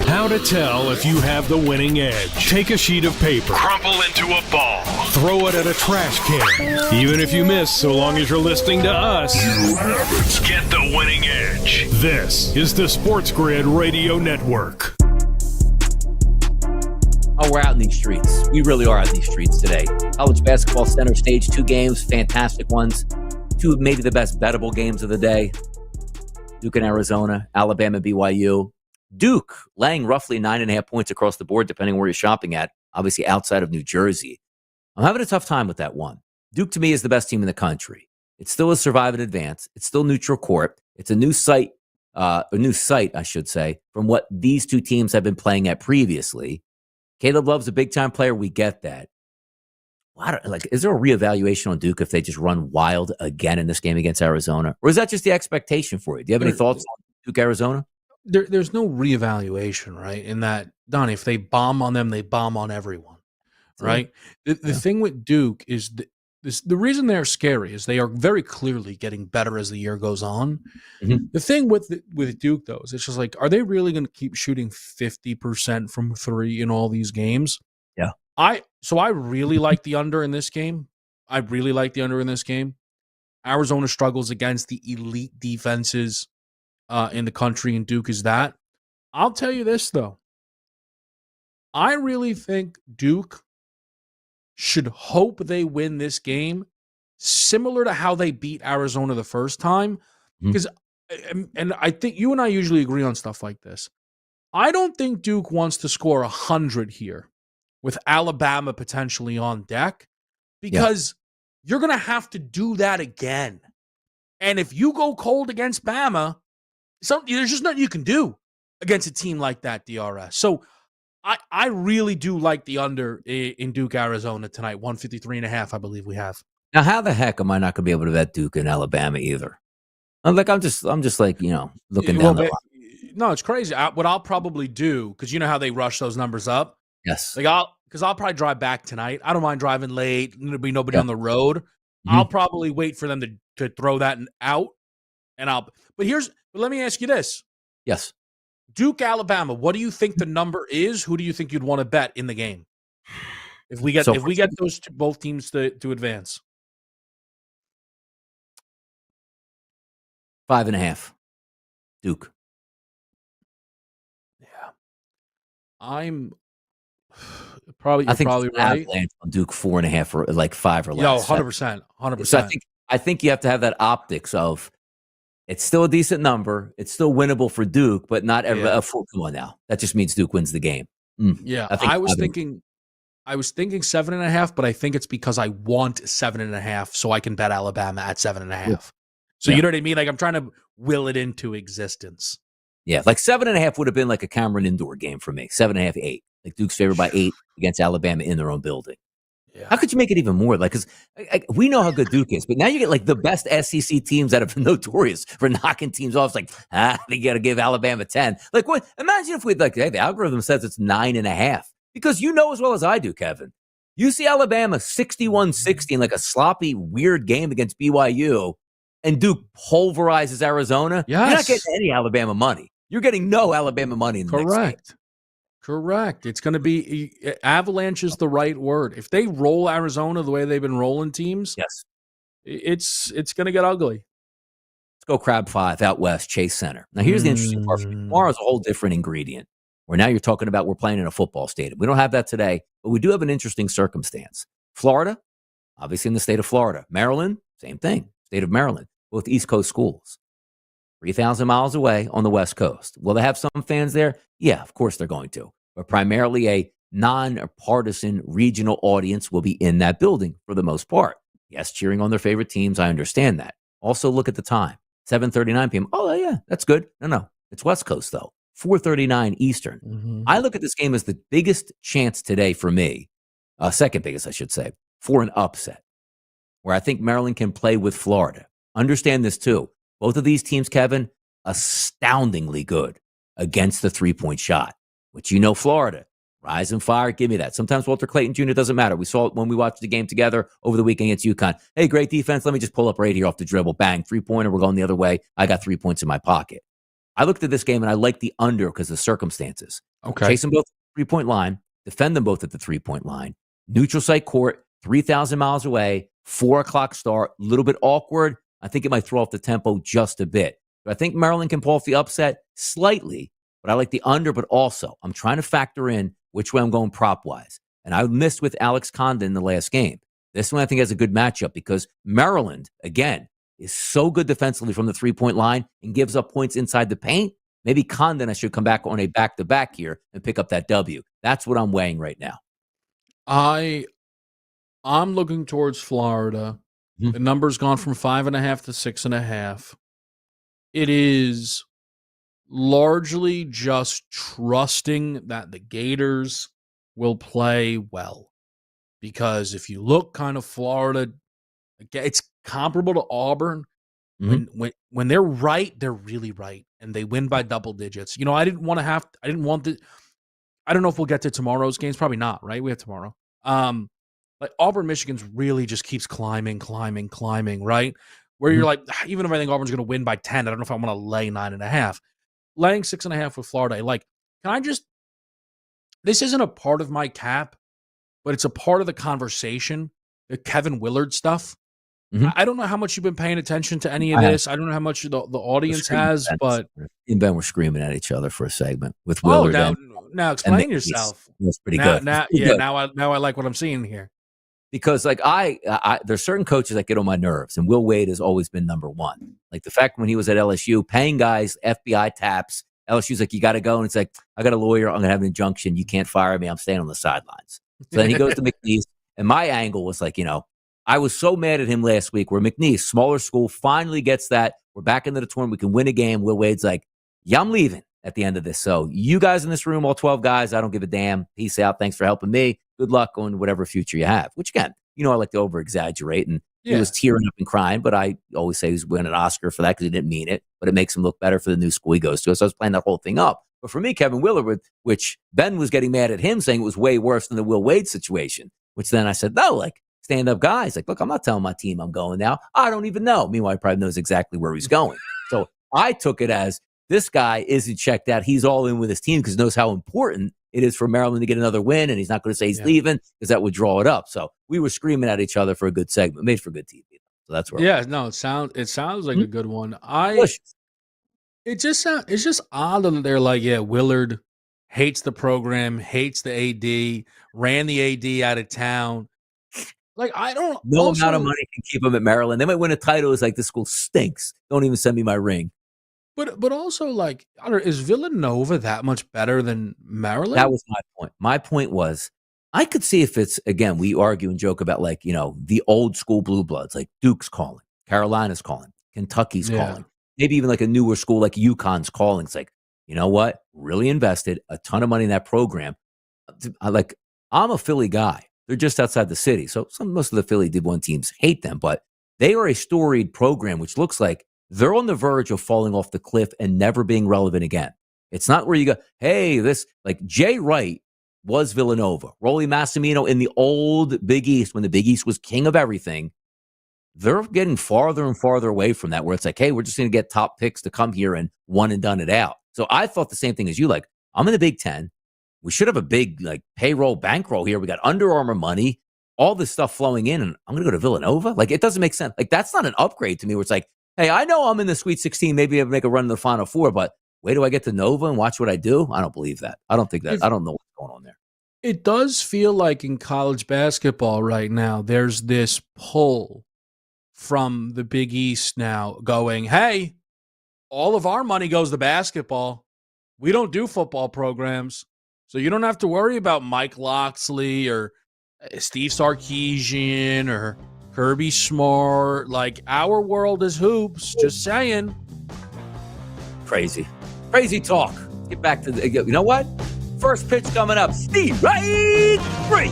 How to tell if you have the winning edge. Take a sheet of paper, crumple into a ball, throw it at a trash can. Even if you miss, so long as you're listening to us, you have it. Get the winning edge. This is the SportsGrid Radio Network. Oh, we're out in these streets. We really are out in these streets today. College basketball center stage, 2 games, fantastic ones. 2 of maybe the best bettable games of the day. Duke and Arizona, Alabama, BYU. Duke laying roughly 9.5 points across the board, depending where you're shopping at, obviously outside of New Jersey. I'm having a tough time with that one. Duke, to me, is the best team in the country. It's still a survive and advance. It's still neutral court. It's a new site, I should say, from what these 2 teams have been playing at previously. Caleb Love's a big-time player. We get that. Is there a reevaluation on Duke if they just run wild again in this game against Arizona? Or is that just the expectation for you? Do you have any thoughts on Duke, Arizona? There's no reevaluation, right? In that, Donnie, if they bomb on them, they bomb on everyone, right? The thing with Duke is the reason they're scary is they are very clearly getting better as the year goes on. Mm-hmm. The thing with Duke, though, is it's just like, are they really going to keep shooting 50% from 3 in all these games? Yeah. I really like the under in this game. Arizona struggles against the elite defenses in the country, and Duke is that. I'll tell you this, though. I really think Duke should hope they win this game similar to how they beat Arizona the first time. Because, and I think you and I usually agree on stuff like this. I don't think Duke wants to score 100 here with Alabama potentially on deck, because you're going to have to do that again. And if you go cold against Bama, there's just nothing you can do against a team like that, DRS. So I really do like the under in Duke, Arizona tonight, 153.5, I believe we have. Now, how the heck am I not going to be able to bet Duke and Alabama either? I'm just like, looking down the line. No, it's crazy. What I'll probably do, because you know how they rush those numbers up. Yes. I'll probably drive back tonight. I don't mind driving late. There'll be nobody on the road. Mm-hmm. I'll probably wait for them to throw that out. But let me ask you this. Yes. Duke, Alabama, what do you think the number is? Who do you think you'd want to bet in the game? If we get those both teams to advance. 5.5. Duke. Yeah. You're I think probably it's an right. avalanche on Duke 4.5 or like 5 or Yo, less. 100%, 100%. So I think you have to have that optics of it's still a decent number. It's still winnable for Duke, but not a full. Come on now, that just means Duke wins the game. Yeah, I think I was thinking 7.5, but I think it's because I want 7.5 so I can bet Alabama at 7.5. Yeah. So you know what I mean? Like I'm trying to will it into existence. Yeah, like 7.5 would have been like a Cameron Indoor game for me. 7.5, 8. Like Duke's favored by 8 against Alabama in their own building. Yeah. How could you make it even more? Like, because we know how good Duke is, but now you get like the best SEC teams that are notorious for knocking teams off. It's like, they got to give Alabama 10. Like, what? Imagine if we'd hey, the algorithm says it's 9.5. Because you know as well as I do, Kevin. You see Alabama 61-60 in like a sloppy, weird game against BYU, and Duke pulverizes Arizona. Yes. You're not getting any Alabama money. You're getting no Alabama money in the next game. Correct. It's going to be avalanche is the right word. If they roll Arizona the way they've been rolling teams, yes, it's going to get ugly. Let's go Crab 5 out west, Chase Center. Now, here's the interesting part. Tomorrow's a whole different ingredient. Where now you're talking about we're playing in a football stadium. We don't have that today, but we do have an interesting circumstance. Florida, obviously in the state of Florida. Maryland, same thing, state of Maryland, both East Coast schools. 3,000 miles away on the West Coast. Will they have some fans there? Yeah, of course they're going to. But primarily a non-partisan regional audience will be in that building for the most part. Yes, cheering on their favorite teams. I understand that. Also, look at the time. 7:39 p.m. Oh, yeah, that's good. No, it's West Coast, though. 4:39 Eastern. Mm-hmm. I look at this game as the biggest chance today for me, second biggest, I should say, for an upset, where I think Maryland can play with Florida. Understand this, too. Both of these teams, Kevin, astoundingly good against the three-point shot, which you know Florida. Rise and fire, give me that. Sometimes Walter Clayton Jr. doesn't matter. We saw it when we watched the game together over the weekend against UConn. Hey, great defense. Let me just pull up right here off the dribble. Bang, three-pointer. We're going the other way. I got 3 points in my pocket. I looked at this game and I liked the under because of the circumstances. Okay. Chase them both at the three-point line, defend them both at the three-point line, neutral site court, 3,000 miles away, 4 o'clock start, a little bit awkward. I think it might throw off the tempo just a bit. Do I think Maryland can pull off the upset? Slightly, but I like the under, but also I'm trying to factor in which way I'm going prop-wise. And I missed with Alex Condon in the last game. This one I think has a good matchup because Maryland, again, is so good defensively from the three-point line and gives up points inside the paint. Maybe Condon, I should come back on a back-to-back here and pick up that W. That's what I'm weighing right now. I'm looking towards Florida. Mm-hmm. The number's gone from 5.5 to 6.5. It is largely just trusting that the Gators will play well. Because if you look kind of Florida, it's comparable to Auburn. Mm-hmm. When they're right, they're really right, and they win by double digits. You know, I don't know if we'll get to tomorrow's games. Probably not, right? We have tomorrow. Like Auburn, Michigan's really just keeps climbing, right? Where you're like, even if I think Auburn's going to win by 10, I don't know if I want to lay 9.5. Laying 6.5 with Florida, this isn't a part of my cap, but it's a part of the conversation, the Kevin Willard stuff. Mm-hmm. I don't know how much you've been paying attention to any of this. I don't know how much the audience has, but and Ben were screaming at each other for a segment with Willard. Now explain yourself. That's pretty good. Now I like what I'm seeing here. Because there's certain coaches that get on my nerves, and Will Wade has always been number one. Like the fact when he was at LSU, paying guys FBI taps. LSU's like, you got to go, and it's like, I got a lawyer. I'm gonna have an injunction. You can't fire me. I'm staying on the sidelines. So then he goes to McNeese, and my angle was like, I was so mad at him last week where McNeese, smaller school, finally gets that. We're back into the tournament. We can win a game. Will Wade's like, yeah, I'm leaving at the end of this. So you guys in this room, all 12 guys, I don't give a damn. Peace out. Thanks for helping me. Good luck on whatever future you have. Which, again, I like to over-exaggerate. And he was tearing up and crying, but I always say he's winning an Oscar for that because he didn't mean it. But it makes him look better for the new school he goes to. So I was playing that whole thing up. But for me, Kevin Willard, which Ben was getting mad at him, saying it was way worse than the Will Wade situation, which then I said, no, stand-up guys. Look, I'm not telling my team I'm going now. I don't even know. Meanwhile, he probably knows exactly where he's going. So I took it as this guy isn't checked out. He's all in with his team because he knows how important it is for Maryland to get another win, and he's not going to say he's leaving because that would draw it up. So we were screaming at each other for a good segment. Made for good TV. So that's where it sounds like a good one. It's just odd that they're like, Willard hates the program, hates the AD, ran the AD out of town. Like, I don't. No amount of money can keep him at Maryland. They might win a title. It's like, this school stinks. Don't even send me my ring. But also, like, I don't know, is Villanova that much better than Maryland? That was my point. My point was, I could see if it's, again, we argue and joke about, like, the old school blue bloods, like Duke's calling, Carolina's calling, Kentucky's calling, maybe even like a newer school like UConn's calling. It's like, you know what? Really invested a ton of money in that program. I'm a Philly guy. They're just outside the city. So most of the Philly D1 teams hate them, but they are a storied program, which looks like they're on the verge of falling off the cliff and never being relevant again. It's not where you go, hey, like Jay Wright was Villanova. Rolly Massimino in the old Big East, when the Big East was king of everything. They're getting farther and farther away from that, where it's like, hey, we're just going to get top picks to come here and one and done it out. So I thought the same thing as you. Like, I'm in the Big Ten. We should have a big payroll bankroll here. We got Under Armour money, all this stuff flowing in, and I'm going to go to Villanova? Like, it doesn't make sense. Like, that's not an upgrade to me, where it's like, hey, I know I'm in the Sweet 16. Maybe I make a run in the Final Four, but wait till I get to Nova and watch what I do? I don't believe that. I don't think that. I don't know what's going on there. It does feel like in college basketball right now, there's this pull from the Big East now going, hey, all of our money goes to basketball. We don't do football programs. So you don't have to worry about Mike Loxley or Steve Sarkisian or Kirby Smart. Like, our world is hoops. Just saying. Crazy talk. Let's get back to you know what? First pitch coming up. Steve, right? Free.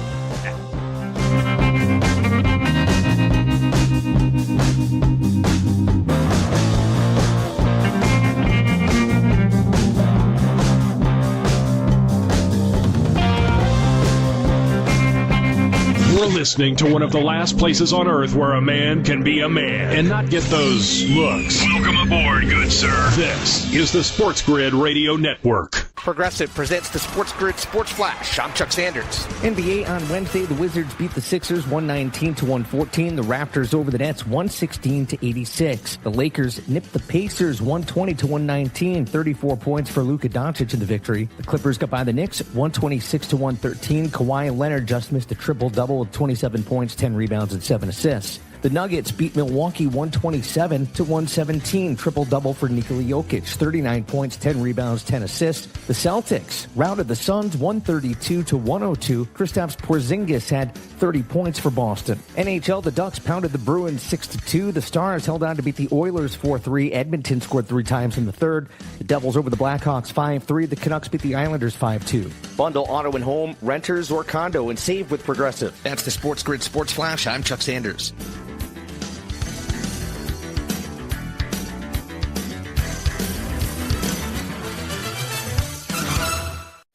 You're listening to one of the last places on earth where a man can be a man and not get those looks. Welcome aboard, good sir. This is the SportsGrid Radio Network. Progressive presents the SportsGrid Sports Flash. I'm Chuck Sanders. NBA on Wednesday, the Wizards beat the Sixers 119-114. The Raptors over the Nets 116-86. The Lakers nipped the Pacers 120-119. 34 points for Luka Doncic in the victory. The Clippers got by the Knicks 126-113. Kawhi Leonard just missed a triple-double with 27 points, 10 rebounds, and 7 assists. The Nuggets beat Milwaukee 127-117. Triple-double for Nikola Jokic. 39 points, 10 rebounds, 10 assists. The Celtics routed the Suns 132-102. Kristaps Porzingis had 30 points for Boston. NHL, the Ducks pounded the Bruins 6-2. The Stars held on to beat the Oilers 4-3. Edmonton scored 3 times in the third. The Devils over the Blackhawks 5-3. The Canucks beat the Islanders 5-2. Bundle auto and home, renters, or condo, and save with Progressive. That's the SportsGrid Sports Flash. I'm Chuck Sanders.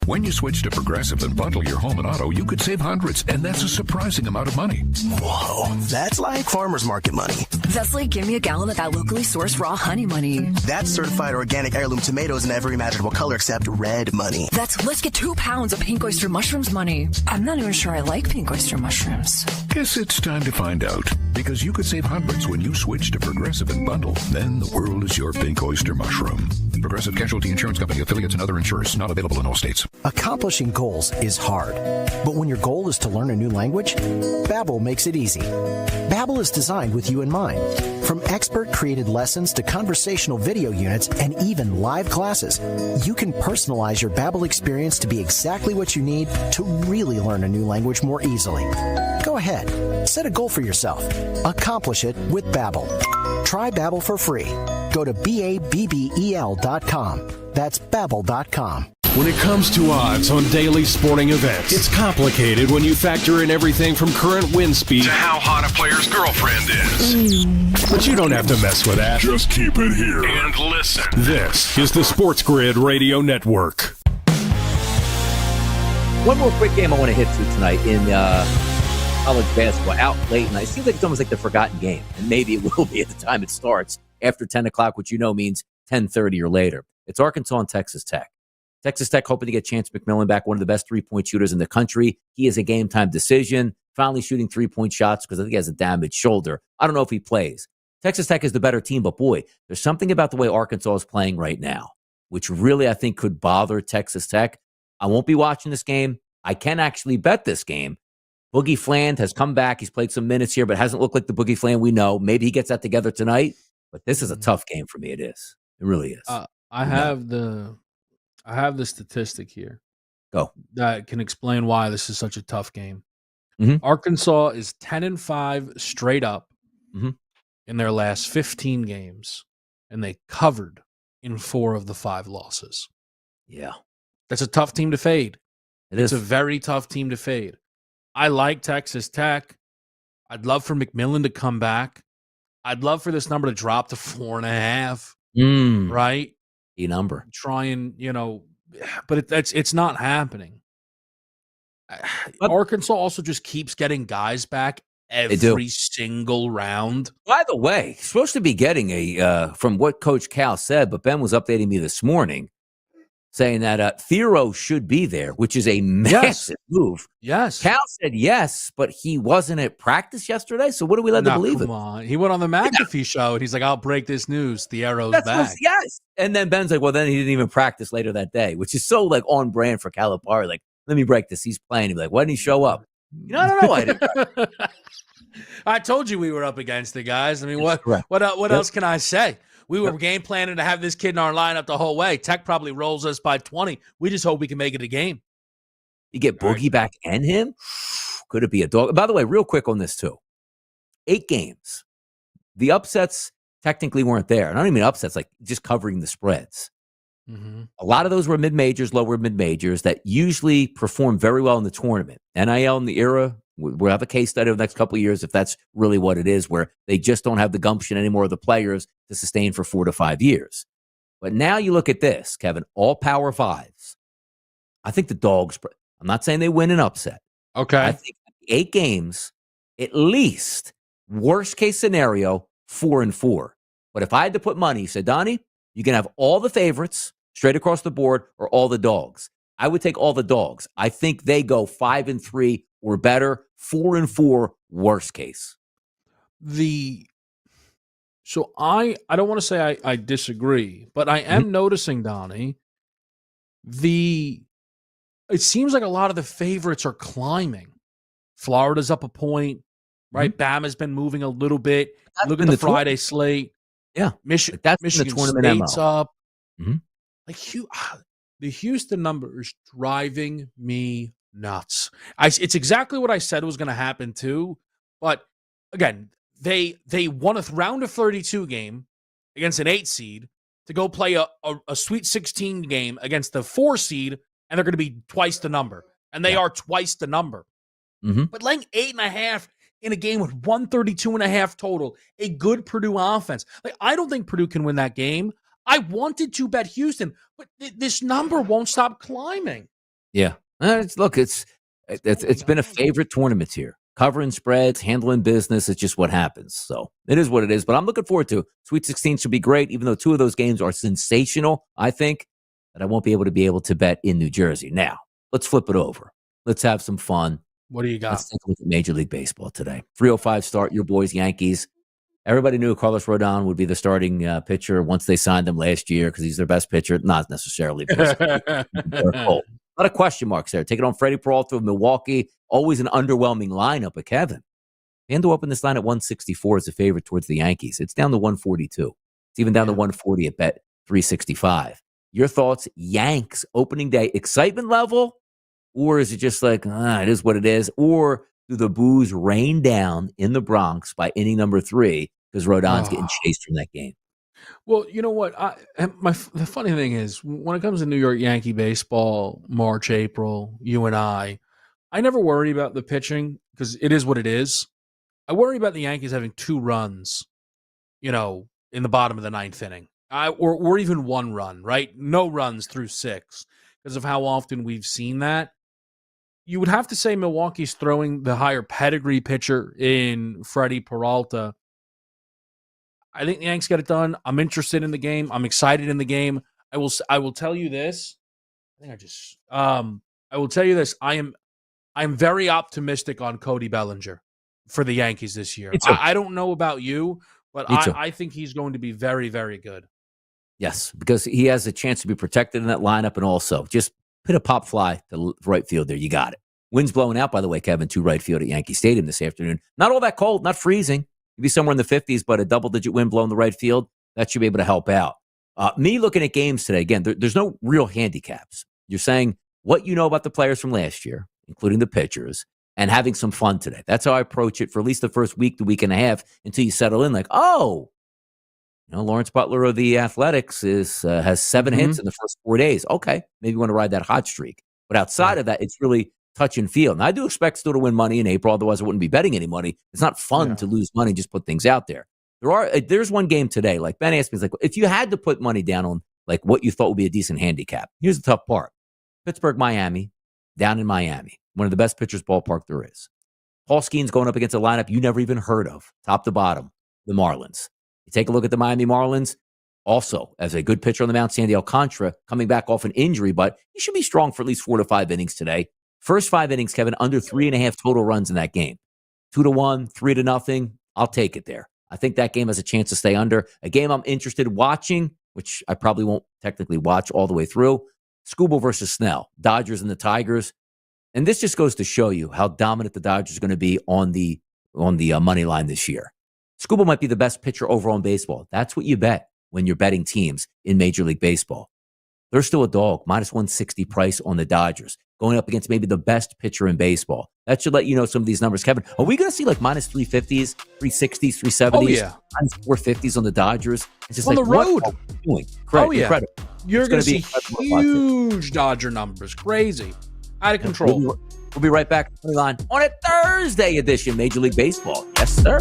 When you switch to Progressive and bundle your home and auto, you could save hundreds, and that's a surprising amount of money. Whoa, that's like farmer's market money. That's like give me a gallon of that locally sourced raw honey money. That's certified organic heirloom tomatoes in every imaginable color except red money. That's let's get 2 pounds of pink oyster mushrooms money. I'm not even sure I like pink oyster mushrooms. Guess it's time to find out, because you could save hundreds when you switch to Progressive and bundle. Then the world is your pink oyster mushroom. Progressive Casualty Insurance Company, affiliates, and other insurers. Not available in all states. Accomplishing goals is hard, but when your goal is to learn a new language, Babbel makes it easy. Babbel is designed with you in mind. From expert-created lessons to conversational video units and even live classes, you can personalize your Babbel experience to be exactly what you need to really learn a new language more easily. Go ahead, set a goal for yourself. Accomplish it with Babbel. Try Babbel for free. Go to BABBEL.com. That's Babbel.com. When it comes to odds on daily sporting events, it's complicated when you factor in everything from current wind speed to how hot a player's girlfriend is. But you don't have to mess with that. Just keep it here and listen. This is the SportsGrid Radio Network. One more quick game I want to hit to tonight in college basketball. Out late, and it seems like it's almost like the forgotten game. And maybe it will be at the time it starts after 10 o'clock, which you know means 10:30 or later. It's Arkansas and Texas Tech. Texas Tech hoping to get Chance McMillan back, one of the best three-point shooters in the country. He is a game-time decision, finally shooting three-point shots because I think he has a damaged shoulder. I don't know if he plays. Texas Tech is the better team, but boy, there's something about the way Arkansas is playing right now, which really I think could bother Texas Tech. I won't be watching this game. I can actually bet this game. Boogie Fland has come back. He's played some minutes here, but hasn't looked like the Boogie Fland we know. Maybe he gets that together tonight, but this is a tough game for me. It is. It really is. I have the statistic here. Go. That can explain why this is such a tough game. Mm-hmm. Arkansas is 10-5 straight up mm-hmm. in their last 15 games, and they covered in 4 of the 5 losses. Yeah. That's a tough team to fade. It's a very tough team to fade. I like Texas Tech. I'd love for McMillan to come back. I'd love for this number to drop to 4.5. Right? A number. Try and, but it's not happening. But Arkansas also just keeps getting guys back every single round. By the way, supposed to be getting from what Coach Cal said, but Ben was updating me this morning, saying that Thero should be there, which is a massive move. Yes. Cal said yes, but he wasn't at practice yesterday, so what do we let them believe come on. He went on the McAfee show, and he's like, I'll break this news. Thero's back. Yes. And then Ben's like, well, then he didn't even practice later that day, which is so, on brand for Calipari. Like, let me break this. He's playing. He'd be like, why didn't he show up? I don't know. I didn't. I told you we were up against it, guys. I mean, what else can I say? We were game planning to have this kid in our lineup the whole way. Tech probably rolls us by 20. We just hope we can make it a game. You get Boogie back and him? Could it be a dog? By the way, real quick on this, too. 8 games. The upsets technically weren't there. And I don't mean upsets, like just covering the spreads. Mm-hmm. A lot of those were mid-majors, lower mid-majors that usually perform very well in the tournament. NIL in the era, we'll have a case study over the next couple of years if that's really what it is, where they just don't have the gumption anymore of the players to sustain for 4 to 5 years. But now you look at this, Kevin, all Power 5s. I think the dogs, I'm not saying they win an upset. Okay. I think 8 games, at least, worst case scenario, 4-4. But if I had to put money, you said, Donnie, you can have all the favorites straight across the board or all the dogs. I would take all the dogs. I think they go 5-3 or better, 4-4, worst case. So I don't want to say I disagree, but I am noticing, Donnie, it seems like a lot of the favorites are climbing. Florida's up a point, right? Bama's been moving a little bit. Look at the Friday slate. Yeah. Michigan State's up. Mm-hmm. The Houston number is driving me nuts. It's exactly what I said was going to happen too. But again, they won a round of 32 game against an 8 seed to go play a Sweet 16 game against the 4 seed, and they're going to be twice the number. And they are twice the number. Mm-hmm. But laying 8.5 in a game with 132.5 total, a good Purdue offense. I don't think Purdue can win that game. I wanted to bet Houston, but this number won't stop climbing. Yeah. It's been a favorite tournament here. Covering spreads, handling business, it's just what happens. So it is what it is. But I'm looking forward to Sweet 16 should be great, even though 2 of those games are sensational, I think, that I won't be able to bet in New Jersey. Now, let's flip it over. Let's have some fun. What do you got? Let's take a look at Major League Baseball today. 3:05 start, your boys, Yankees. Everybody knew Carlos Rodon would be the starting pitcher once they signed him last year because he's their best pitcher. Not necessarily. A lot of question marks there. Take it on Freddie Peralta of Milwaukee. Always an underwhelming lineup. But Kevin, they end up opening this line at 164 as a favorite towards the Yankees. It's down to 142. It's even down to 140 at bet 365. Your thoughts, Yanks opening day excitement level? Or is it just like, it is what it is? Or do the boos rain down in the Bronx by inning number 3 because Rodon's getting chased from that game? Well, you know what? The funny thing is, when it comes to New York Yankee baseball, March, April, you and I never worry about the pitching because it is what it is. I worry about the Yankees having 2 runs, in the bottom of the 9th inning, or even 1 run, right? No runs through 6 because of how often we've seen that. You would have to say Milwaukee's throwing the higher pedigree pitcher in Freddie Peralta. I think the Yanks get it done. I'm interested in the game. I'm excited in the game. I will tell you this. I will tell you this. I'm very optimistic on Cody Bellinger for the Yankees this year. I don't know about you, but I think he's going to be very, very good. Yes, because he has a chance to be protected in that lineup, and also just hit a pop fly to right field there. You got it. Wind's blowing out, by the way, Kevin, to right field at Yankee Stadium this afternoon. Not all that cold, not freezing. Maybe somewhere in the 50s, but a double-digit wind blowing the right field. That should be able to help out. Me looking at games today, again, there's no real handicaps. You're saying what you know about the players from last year, including the pitchers, and having some fun today. That's how I approach it for at least the first week to week and a half until you settle in like, Lawrence Butler of the Athletics has 7 hits in the first 4 days. Okay, maybe you want to ride that hot streak. But outside of that, it's really touch and feel. And I do expect still to win money in April, otherwise I wouldn't be betting any money. It's not fun to lose money, just put things out there. There's one game today, like Ben asked me, like, if you had to put money down on like what you thought would be a decent handicap, here's the tough part. Pittsburgh, Miami, down in Miami, one of the best pitchers ballpark there is. Paul Skeens going up against a lineup you never even heard of, top to bottom, the Marlins. You take a look at the Miami Marlins, also as a good pitcher on the mound, Sandy Alcantara, coming back off an injury, but he should be strong for at least 4 to 5 innings today. First 5 innings, Kevin, under 3.5 total runs in that game. 2-1, 3-0. I'll take it there. I think that game has a chance to stay under. A game I'm interested in watching, which I probably won't technically watch all the way through. Skubal versus Snell, Dodgers and the Tigers. And this just goes to show you how dominant the Dodgers are going to be on the money line this year. Skubal might be the best pitcher overall in baseball. That's what you bet when you're betting teams in Major League Baseball. They're still a dog, minus 160 price on the Dodgers, going up against maybe the best pitcher in baseball. That should let you know some of these numbers. Kevin, are we going to see like minus 350s, 360s, 370s, minus 450s on the Dodgers? It's just on like, the road. What are we doing? Correct, incredible. You're going to see huge Dodger numbers. Crazy. Out of control. We'll be right back Moneyline on a Thursday edition Major League Baseball. Yes, sir.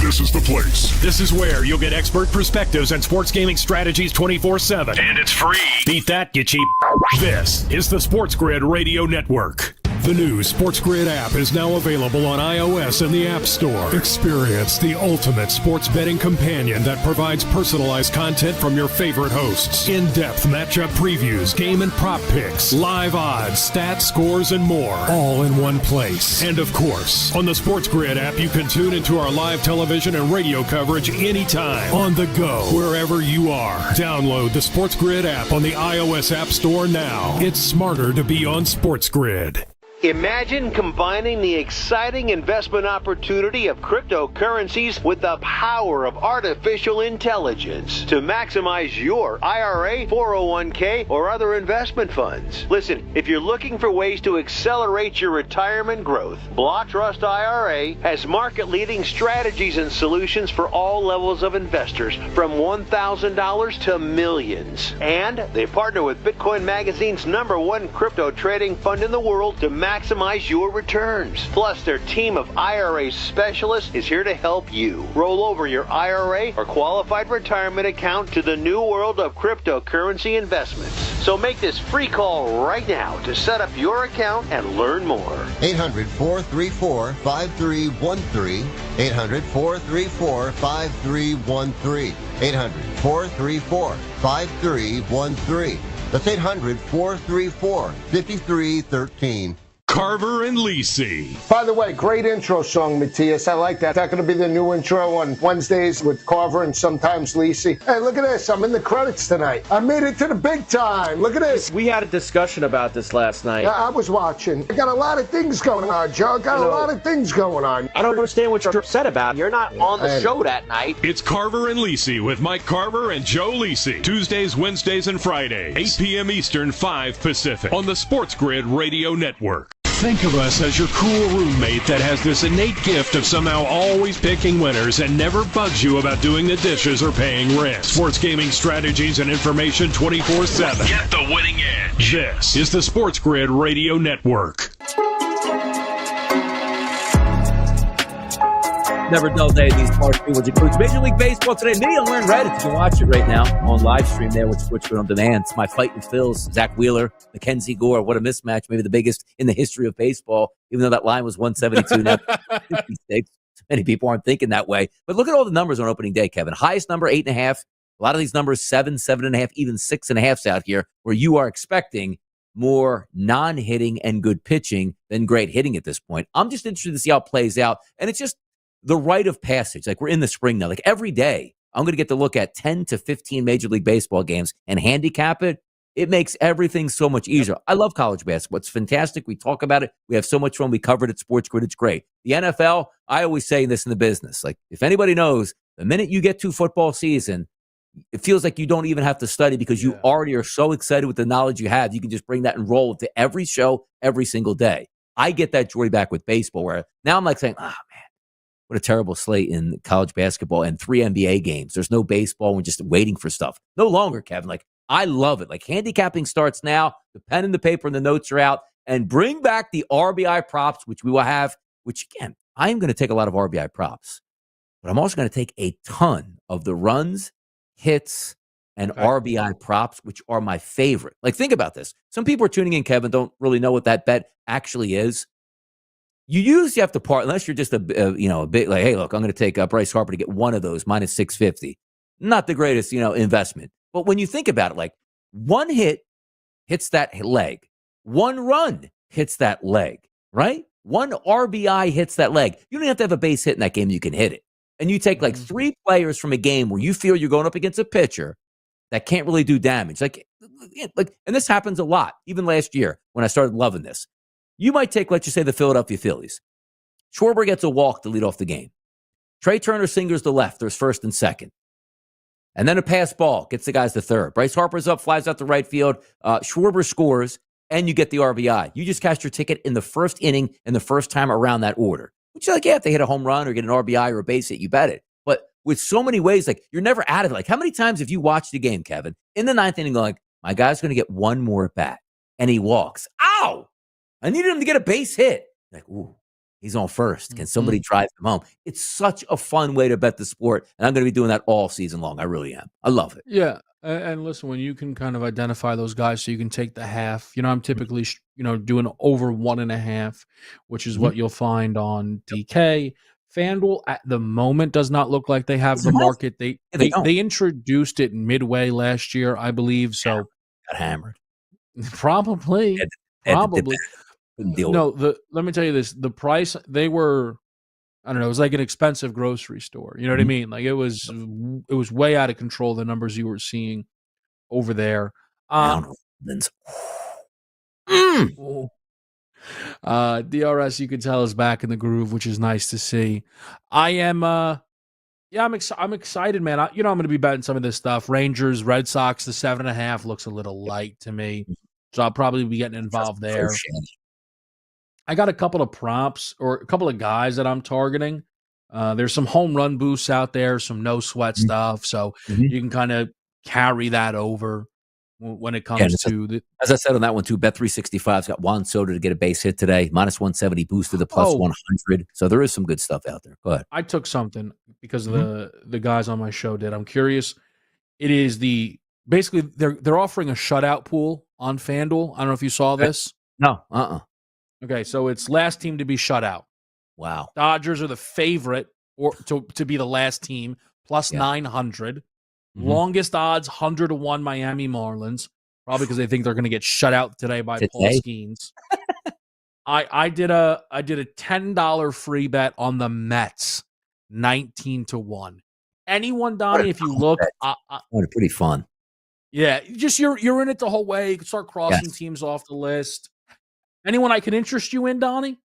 This is the place. This is where you'll get expert perspectives and sports gaming strategies 24/7. And it's free. Beat that, you cheap. This is the SportsGrid Radio Network. The new SportsGrid app is now available on iOS and the App Store. Experience the ultimate sports betting companion that provides personalized content from your favorite hosts. In-depth matchup previews, game and prop picks, live odds, stats, scores, and more. All in one place. And of course, on the SportsGrid app, you can tune into our live television and radio coverage anytime. On the go, wherever you are. Download the SportsGrid app on the iOS App Store now. It's smarter to be on SportsGrid. Imagine combining the exciting investment opportunity of cryptocurrencies with the power of artificial intelligence to maximize your IRA, 401k, or other investment funds. Listen, if you're looking for ways to accelerate your retirement growth, Block Trust IRA has market-leading strategies and solutions for all levels of investors, from $1,000 to millions. And they partner with Bitcoin Magazine's #1 crypto trading fund in the world to maximize your returns. Plus, their team of IRA specialists is here to help you roll over your IRA or qualified retirement account to the new world of cryptocurrency investments. So make this free call right now to set up your account and learn more. 800-434-5313. 800-434-5313. 800-434-5313. That's 800-434-5313. Carver and Lisi. By the way, great intro song, Matthias. I like that. That's going to be the new intro on Wednesdays with Carver and sometimes Lisi. Hey, look at this. I'm in the credits tonight. I made it to the big time. Look at this. We had a discussion about this last night. I was watching. I got a lot of things going on, Joe. Got a lot of things going on. I don't understand what you're upset about. You're not on the show that night. It's Carver and Lisi with Mike Carver and Joe Lisi. Tuesdays, Wednesdays, and Fridays. 8 p.m. Eastern, 5 Pacific. On the SportsGrid Radio Network. Think of us as your cool roommate that has this innate gift of somehow always picking winners and never bugs you about doing the dishes or paying rent. Sports gaming strategies and information 24/7. Get the winning edge. This is the SportsGrid Radio Network. Never dull day in these parts, which includes Major League Baseball today. Me, I'm wearing red. If you can watch it right now on live stream there with SportsGrid on demand. It's my fight with Phil's, Zach Wheeler, Mackenzie Gore. What a mismatch. Maybe the biggest in the history of baseball, even though that line was 172. Now, 56. Many people aren't thinking that way. But look at all the numbers on opening day, Kevin. Highest number, 8.5. A lot of these numbers, 7, 7.5, even 6.5s out here, where you are expecting more non-hitting and good pitching than great hitting at this point. I'm just interested to see how it plays out. And it's just the rite of passage. Like, we're in the spring now. Like, every day, I'm going to get to look at 10 to 15 Major League Baseball games and handicap it. It makes everything so much easier. I love college basketball. It's fantastic. We talk about it. We have so much fun. We cover it at SportsGrid. It's great. The NFL, I always say this in the business. Like, if anybody knows, the minute you get to football season, it feels like you don't even have to study because you already are so excited with the knowledge you have. You can just bring that and roll to every show every single day. I get that joy back with baseball, where now I'm like saying, man, what a terrible slate in college basketball and 3 NBA games. There's no baseball. We're just waiting for stuff. No longer, Kevin. Like, I love it. Like, handicapping starts now. The pen and the paper and the notes are out. And bring back the RBI props, which we will have, which, again, I am going to take a lot of RBI props. But I'm also going to take a ton of the runs, hits, and RBI props, which are my favorite. Like, think about this. Some people are tuning in, Kevin, don't really know what that bet actually is. You usually have to part, unless you're just a bit like, hey, look, I'm going to take Bryce Harper to get one of those minus 650. Not the greatest, investment. But when you think about it, like, one hit hits that leg. One run hits that leg, right? One RBI hits that leg. You don't have to have a base hit in that game. You can hit it. And you take like 3 players from a game where you feel you're going up against a pitcher that can't really do damage. Like, and this happens a lot. Even last year when I started loving this, you might take, let's just say, the Philadelphia Phillies. Schwarber gets a walk to lead off the game. Trey Turner singers to left. There's first and second. And then a pass ball gets the guys to third. Bryce Harper's up, flies out to right field. Schwarber scores, and you get the RBI. You just cashed your ticket in the first inning and the first time around that order. Which is like, yeah, if they hit a home run or get an RBI or a base hit, you bet it. But with so many ways, like, you're never out of it. Like, how many times have you watched the game, Kevin, in the 9th inning, like, my guy's going to get one more at bat, and he walks. Ow! I needed him to get a base hit. Like, ooh, he's on first. Can somebody drive him home? It's such a fun way to bet the sport, and I'm going to be doing that all season long. I really am. I love it. Yeah, and listen, when you can kind of identify those guys, so you can take the half. I'm typically, doing over 1.5, which is what you'll find on DK. FanDuel at the moment does not look like they have the market. They introduced it midway last year, I believe. So got hammered. Probably. No, let me tell you this. The price, they were, I don't know, it was like an expensive grocery store. You know what I mean? Like, it was way out of control, the numbers you were seeing over there. DRS, you can tell, is back in the groove, which is nice to see. I'm excited, man. I'm going to be betting some of this stuff. Rangers, Red Sox, the 7.5 looks a little light to me, so I'll probably be getting involved there. I got a couple of props or a couple of guys that I'm targeting. There's some home run boosts out there, some no sweat stuff, so you can kind of carry that over when it comes to the. As I said on that one too, Bet365's got Juan Soto to get a base hit today, minus 170 boosted to plus 100. So there is some good stuff out there. Go ahead. I took something because the guys on my show did. I'm curious. It is basically they're offering a shutout pool on FanDuel. I don't know if you saw this. No. Okay, so it's last team to be shut out. Wow. Dodgers are the favorite to be the last team, plus 900. Longest odds, 100-1 Miami Marlins, probably because they think they're going to get shut out today by Paul Skeens. I did a $10 free bet on the Mets, 19-1. Anyone, Donnie, if you look, pretty fun. Yeah, just you're in it the whole way. You can start crossing teams off the list. Anyone I can interest you in, Donnie?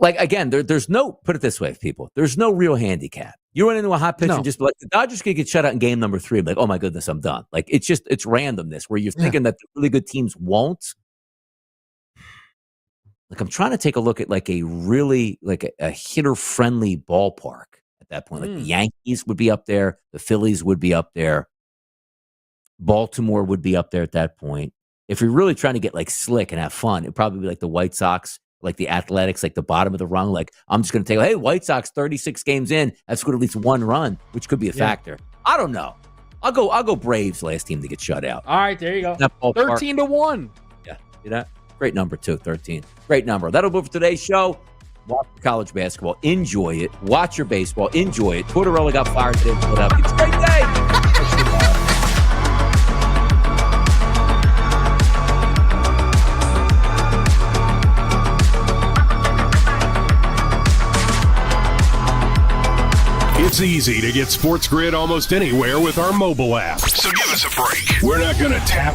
Like, again, there's no, put it this way, people, there's no real handicap. You run into a hot pitch and just be like, the Dodgers could get shut out in game number 3. Like, oh my goodness, I'm done. Like, it's randomness where you're thinking that the really good teams won't. Like, I'm trying to take a look at like a really, like a hitter-friendly ballpark at that point. Like the Yankees would be up there. The Phillies would be up there. Baltimore would be up there at that point. If you're really trying to get like slick and have fun, it'd probably be like the White Sox, like the Athletics, like the bottom of the rung. Like, I'm just going to take, hey, White Sox 36 games in, that's scored at least one run, which could be a factor. I don't know. I'll go Braves, last team to get shut out. All right, there you go. 13-1. Yeah, see that? Great number too, 13. Great number. That'll do it for today's show. Watch college basketball. Enjoy it. Watch your baseball. Enjoy it. Tortorella got fired today in Philadelphia. It's a great day. It's easy to get SportsGrid almost anywhere with our mobile app. So give us a break. We're not going to tap